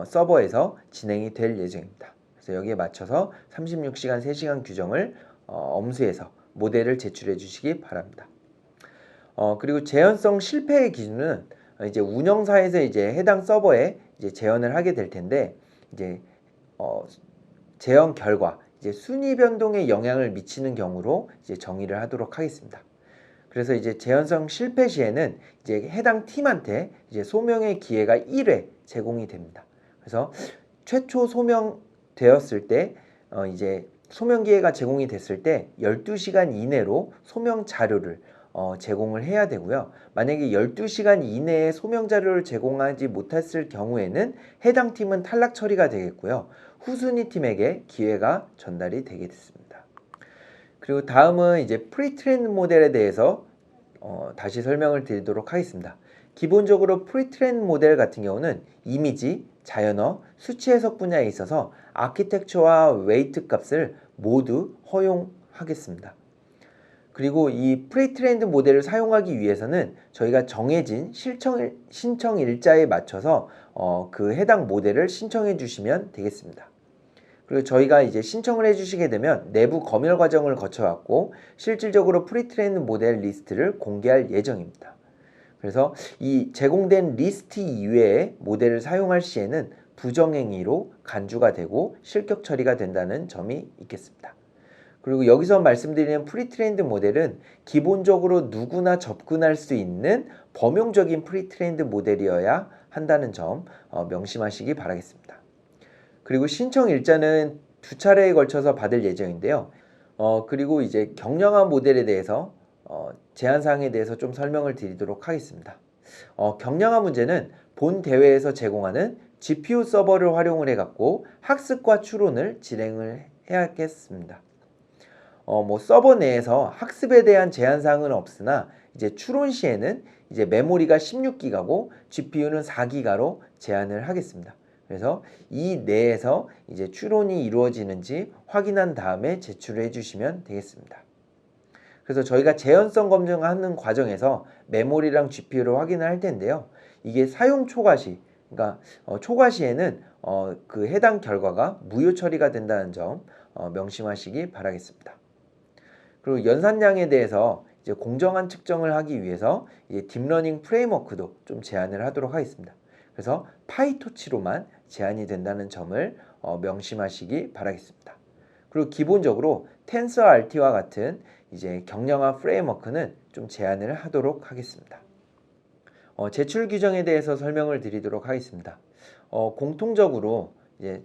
서버에서 진행이 될 예정입니다. 그래서 여기에 맞춰서 36시간, 3시간 규정을 엄수해서 모델을 제출해 주시기 바랍니다. 그리고 재현성 실패의 기준은 이제 운영사에서 이제 해당 서버에 이제 재현을 하게 될 텐데, 이제 재현 결과 이제 순위 변동에 영향을 미치는 경우로 이제 정의를 하도록 하겠습니다. 그래서 이제 재현성 실패 시에는 이제 해당 팀한테 이제 소명의 기회가 1회 제공이 됩니다. 그래서 최초 소명되었을 때 이제 소명 기회가 제공이 됐을 때 12시간 이내로 소명 자료를 제공을 해야 되고요. 만약에 12시간 이내에 소명 자료를 제공하지 못했을 경우에는 해당 팀은 탈락 처리가 되겠고요. 후순위 팀에게 기회가 전달이 되겠습니다. 그리고 다음은 이제 프리트레인드 모델에 대해서 다시 설명을 드리도록 하겠습니다. 기본적으로 프리트레인드 모델 같은 경우는 이미지, 자연어, 수치 해석 분야에 있어서 아키텍처와 웨이트 값을 모두 허용하겠습니다. 그리고 이 프리트레인드 모델을 사용하기 위해서는 저희가 정해진 신청 일자에 맞춰서 그 해당 모델을 신청해 주시면 되겠습니다. 그리고 저희가 이제 신청을 해주시게 되면 내부 검열 과정을 거쳐왔고 실질적으로 프리트레인드 모델 리스트를 공개할 예정입니다. 그래서 이 제공된 리스트 이외의 모델을 사용할 시에는 부정행위로 간주가 되고 실격 처리가 된다는 점이 있겠습니다. 그리고 여기서 말씀드리는 프리트레인드 모델은 기본적으로 누구나 접근할 수 있는 범용적인 프리트레인드 모델이어야 한다는 점 명심하시기 바라겠습니다. 그리고 신청 일자는 2차례에 걸쳐서 받을 예정인데요. 그리고 이제 경량화 모델에 대해서 제한사항에 대해서 좀 설명을 드리도록 하겠습니다. 경량화 문제는 본 대회에서 제공하는 GPU 서버를 활용을 해갖고 학습과 추론을 진행을 해야겠습니다. 서버 내에서 학습에 대한 제한사항은 없으나 이제 추론 시에는 이제 메모리가 16기가고 GPU는 4기가로 제한을 하겠습니다. 그래서 이 내에서 이제 추론이 이루어지는지 확인한 다음에 제출을 해주시면 되겠습니다. 그래서 저희가 재현성 검증하는 과정에서 메모리랑 GPU를 확인을 할 텐데요. 이게 사용 초과시, 그러니까 초과시에는 그 해당 결과가 무효 처리가 된다는 점 명심하시기 바라겠습니다. 그리고 연산량에 대해서 이제 공정한 측정을 하기 위해서 이제 딥러닝 프레임워크도 좀 제안을 하도록 하겠습니다. 그래서 파이토치로만 제한이 된다는 점을 명심하시기 바라겠습니다. 그리고 기본적으로 텐서RT와 같은 이제 경량화 프레임워크는 좀 제안을 하도록 하겠습니다. 제출 규정에 대해서 설명을 드리도록 하겠습니다. 공통적으로 이제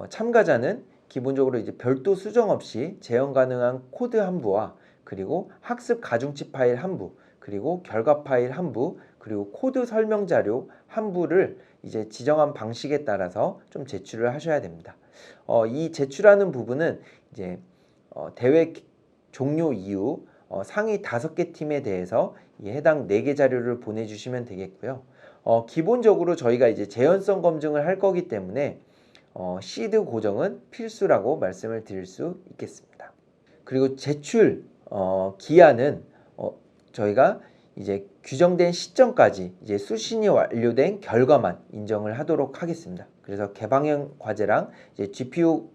참가자는 기본적으로 이제 별도 수정 없이 재현 가능한 코드 한부와 그리고 학습 가중치 파일 한부, 그리고 결과 파일 한부, 그리고 코드 설명 자료 한부를 이제 지정한 방식에 따라서 좀 제출을 하셔야 됩니다. 이 제출하는 부분은 이제 대회 종료 이후 상위 5개 팀에 대해서 해당 4개 자료를 보내주시면 되겠고요. 기본적으로 저희가 이제 재현성 검증을 할 거기 때문에 시드 고정은 필수라고 말씀을 드릴 수 있겠습니다. 그리고 제출 기한은 저희가 이제 규정된 시점까지 이제 수신이 완료된 결과만 인정을 하도록 하겠습니다. 그래서 개방형 과제랑 이제 GPU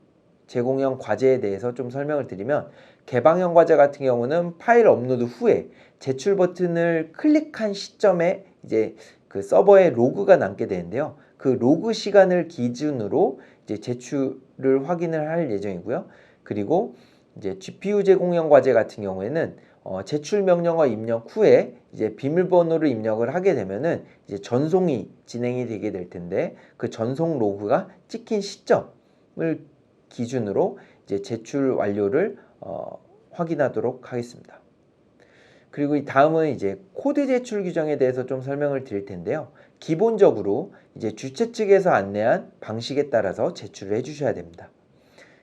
제공형 과제에 대해서 좀 설명을 드리면, 개방형 과제 같은 경우는 파일 업로드 후에 제출 버튼을 클릭한 시점에 이제 그 서버에 로그가 남게 되는데요. 그 로그 시간을 기준으로 이제 제출을 확인을 할 예정이고요. 그리고 이제 GPU 제공형 과제 같은 경우에는 제출 명령어 입력 후에 이제 비밀번호를 입력을 하게 되면은 이제 전송이 진행이 되게 될 텐데, 그 전송 로그가 찍힌 시점을 기준으로 이제 제출 완료를 확인하도록 하겠습니다. 그리고 이 다음은 이제 코드 제출 규정에 대해서 좀 설명을 드릴 텐데요. 기본적으로 이제 주최 측에서 안내한 방식에 따라서 제출을 해주셔야 됩니다.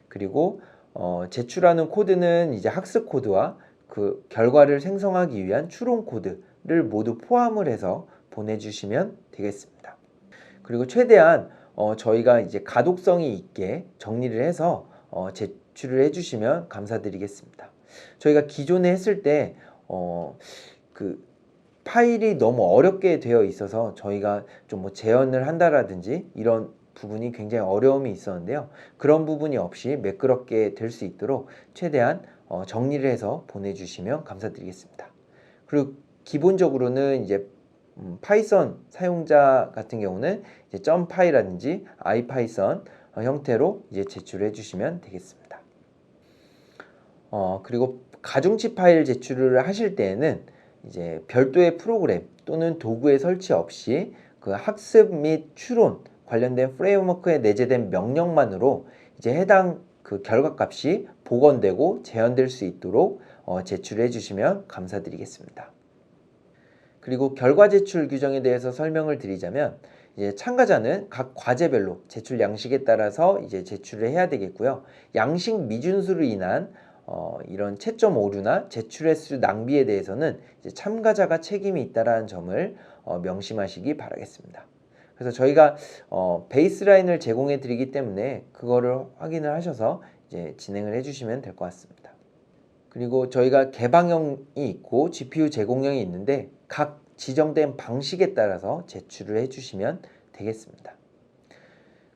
그리고 제출하는 코드는 이제 학습 코드와 그 결과를 생성하기 위한 추론 코드를 모두 포함을 해서 보내주시면 되겠습니다. 그리고 최대한 저희가 이제 가독성이 있게 정리를 해서 제출을 해주시면 감사드리겠습니다. 저희가 기존에 했을 때 그 파일이 너무 어렵게 되어 있어서 저희가 좀 뭐 재현을 한다라든지 이런 부분이 굉장히 어려움이 있었는데요. 그런 부분이 없이 매끄럽게 될 수 있도록 최대한 정리를 해서 보내주시면 감사드리겠습니다. 그리고 기본적으로는 이제 파이썬 사용자 같은 경우는 이제 .py라든지 IPython 형태로 이제 제출해 주시면 되겠습니다. 그리고 가중치 파일 제출을 하실 때에는 이제 별도의 프로그램 또는 도구의 설치 없이 그 학습 및 추론 관련된 프레임워크에 내재된 명령만으로 이제 해당 그 결과값이 복원되고 재현될 수 있도록 제출해 주시면 감사드리겠습니다. 그리고 결과 제출 규정에 대해서 설명을 드리자면, 이제 참가자는 각 과제별로 제출 양식에 따라서 이제 제출을 해야 되겠고요. 양식 미준수로 인한 이런 채점 오류나 제출 횟수 낭비에 대해서는 이제 참가자가 책임이 있다라는 점을 명심하시기 바라겠습니다. 그래서 저희가 베이스라인을 제공해 드리기 때문에 그거를 확인을 하셔서 이제 진행을 해주시면 될 것 같습니다. 그리고 저희가 개방형이 있고 GPU 제공형이 있는데 각 지정된 방식에 따라서 제출을 해주시면 되겠습니다.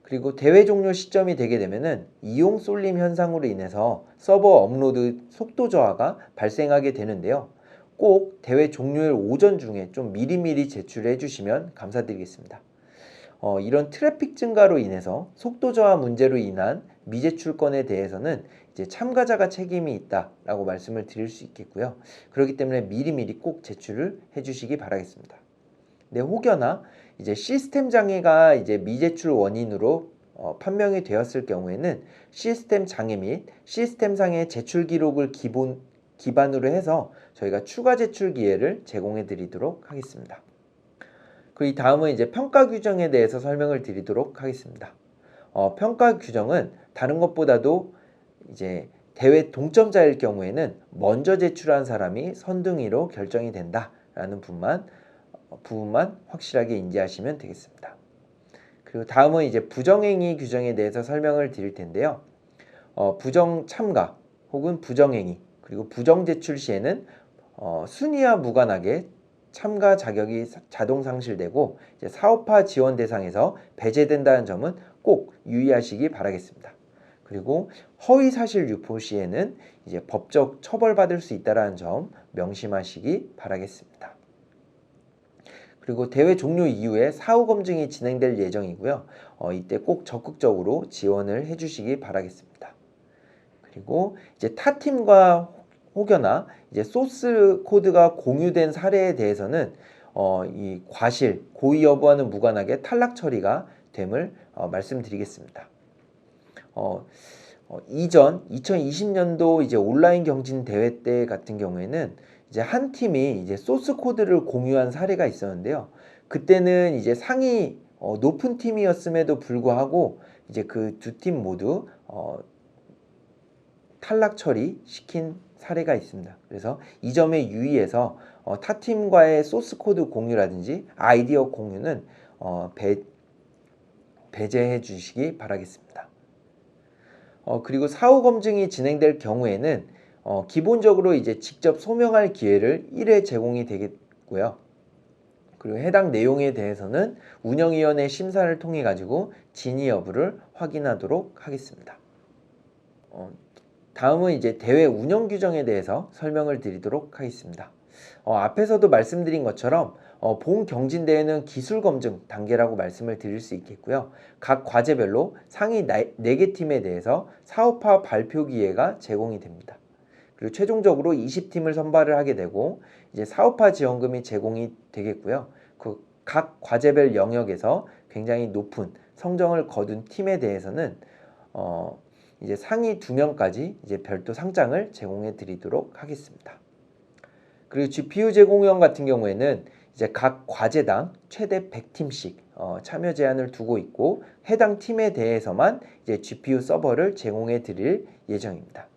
그리고 대회 종료 시점이 되게 되면은 이용 쏠림 현상으로 인해서 서버 업로드 속도 저하가 발생하게 되는데요. 꼭 대회 종료일 오전 중에 좀 미리미리 제출을 해주시면 감사드리겠습니다. 이런 트래픽 증가로 인해서 속도 저하 문제로 인한 미제출 건에 대해서는 이제 참가자가 책임이 있다라고 말씀을 드릴 수 있겠고요. 그렇기 때문에 미리미리 꼭 제출을 해주시기 바라겠습니다. 네, 혹여나 이제 시스템 장애가 이제 미제출 원인으로 판명이 되었을 경우에는 시스템 장애 및 시스템상의 제출 기록을 기반으로 해서 저희가 추가 제출 기회를 제공해 드리도록 하겠습니다. 그리고 이 다음은 이제 평가 규정에 대해서 설명을 드리도록 하겠습니다. 평가 규정은 다른 것보다도 이제 대회 동점자일 경우에는 먼저 제출한 사람이 선등위로 결정이 된다라는 부분만 확실하게 인지하시면 되겠습니다. 그리고 다음은 이제 부정행위 규정에 대해서 설명을 드릴 텐데요. 부정 참가 혹은 부정행위 그리고 부정 제출 시에는 순위와 무관하게 참가 자격이 자동 상실되고 이제 사업화 지원 대상에서 배제된다는 점은 꼭 유의하시기 바라겠습니다. 그리고 허위 사실 유포 시에는 이제 법적 처벌받을 수 있다는 점 명심하시기 바라겠습니다. 그리고 대회 종료 이후에 사후 검증이 진행될 예정이고요. 이때 꼭 적극적으로 지원을 해주시기 바라겠습니다. 그리고 이제 타 팀과 혹여나 이제 소스 코드가 공유된 사례에 대해서는 이 과실, 고의 여부와는 무관하게 탈락 처리가 됨을 말씀드리겠습니다. 이전 2020년도 이제 온라인 경진 대회 때 같은 경우에는 이제 한 팀이 이제 소스 코드를 공유한 사례가 있었는데요. 그때는 이제 상위 높은 팀이었음에도 불구하고 이제 그 두 팀 모두 탈락 처리 시킨 사례가 있습니다. 그래서 이 점에 유의해서 타 팀과의 소스 코드 공유라든지 아이디어 공유는 배제해 주시기 바라겠습니다. 그리고 사후 검증이 진행될 경우에는 기본적으로 이제 직접 소명할 기회를 1회 제공이 되겠고요. 그리고 해당 내용에 대해서는 운영위원회 심사를 통해 가지고 진위 여부를 확인하도록 하겠습니다. 다음은 이제 대회 운영 규정에 대해서 설명을 드리도록 하겠습니다. 앞에서도 말씀드린 것처럼 본 경진대회는 기술 검증 단계라고 말씀을 드릴 수 있겠고요. 각 과제별로 상위 4개 팀에 대해서 사업화 발표 기회가 제공이 됩니다. 그리고 최종적으로 20팀을 선발을 하게 되고 이제 사업화 지원금이 제공이 되겠고요. 그 각 과제별 영역에서 굉장히 높은 성적을 거둔 팀에 대해서는 이제 상위 2명까지 이제 별도 상장을 제공해 드리도록 하겠습니다. 그리고 GPU 제공형 같은 경우에는 이제 각 과제당 최대 100팀씩 참여 제한을 두고 있고 해당 팀에 대해서만 이제 GPU 서버를 제공해 드릴 예정입니다.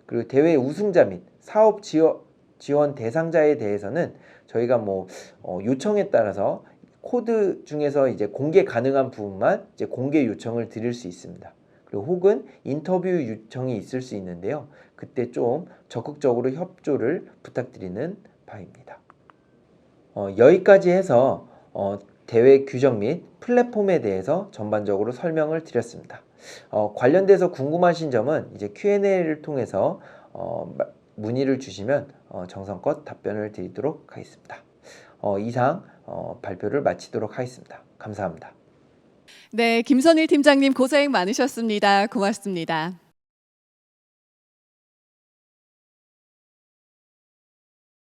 그리고 대회 우승자 및 사업 지원 대상자에 대해서는 저희가 요청에 따라서 코드 중에서 이제 공개 가능한 부분만 이제 공개 요청을 드릴 수 있습니다. 그리고 혹은 인터뷰 요청이 있을 수 있는데요. 그때 좀 적극적으로 협조를 부탁드리는 바입니다. 여기까지 해서 대회 규정 및 플랫폼에 대해서 전반적으로 설명을 드렸습니다. 관련돼서 궁금하신 점은 이제 Q&A를 통해서 문의를 주시면 정성껏 답변을 드리도록 하겠습니다. 이상 발표를 마치도록 하겠습니다. 감사합니다. 네, 김선일 팀장님 고생 많으셨습니다. 고맙습니다.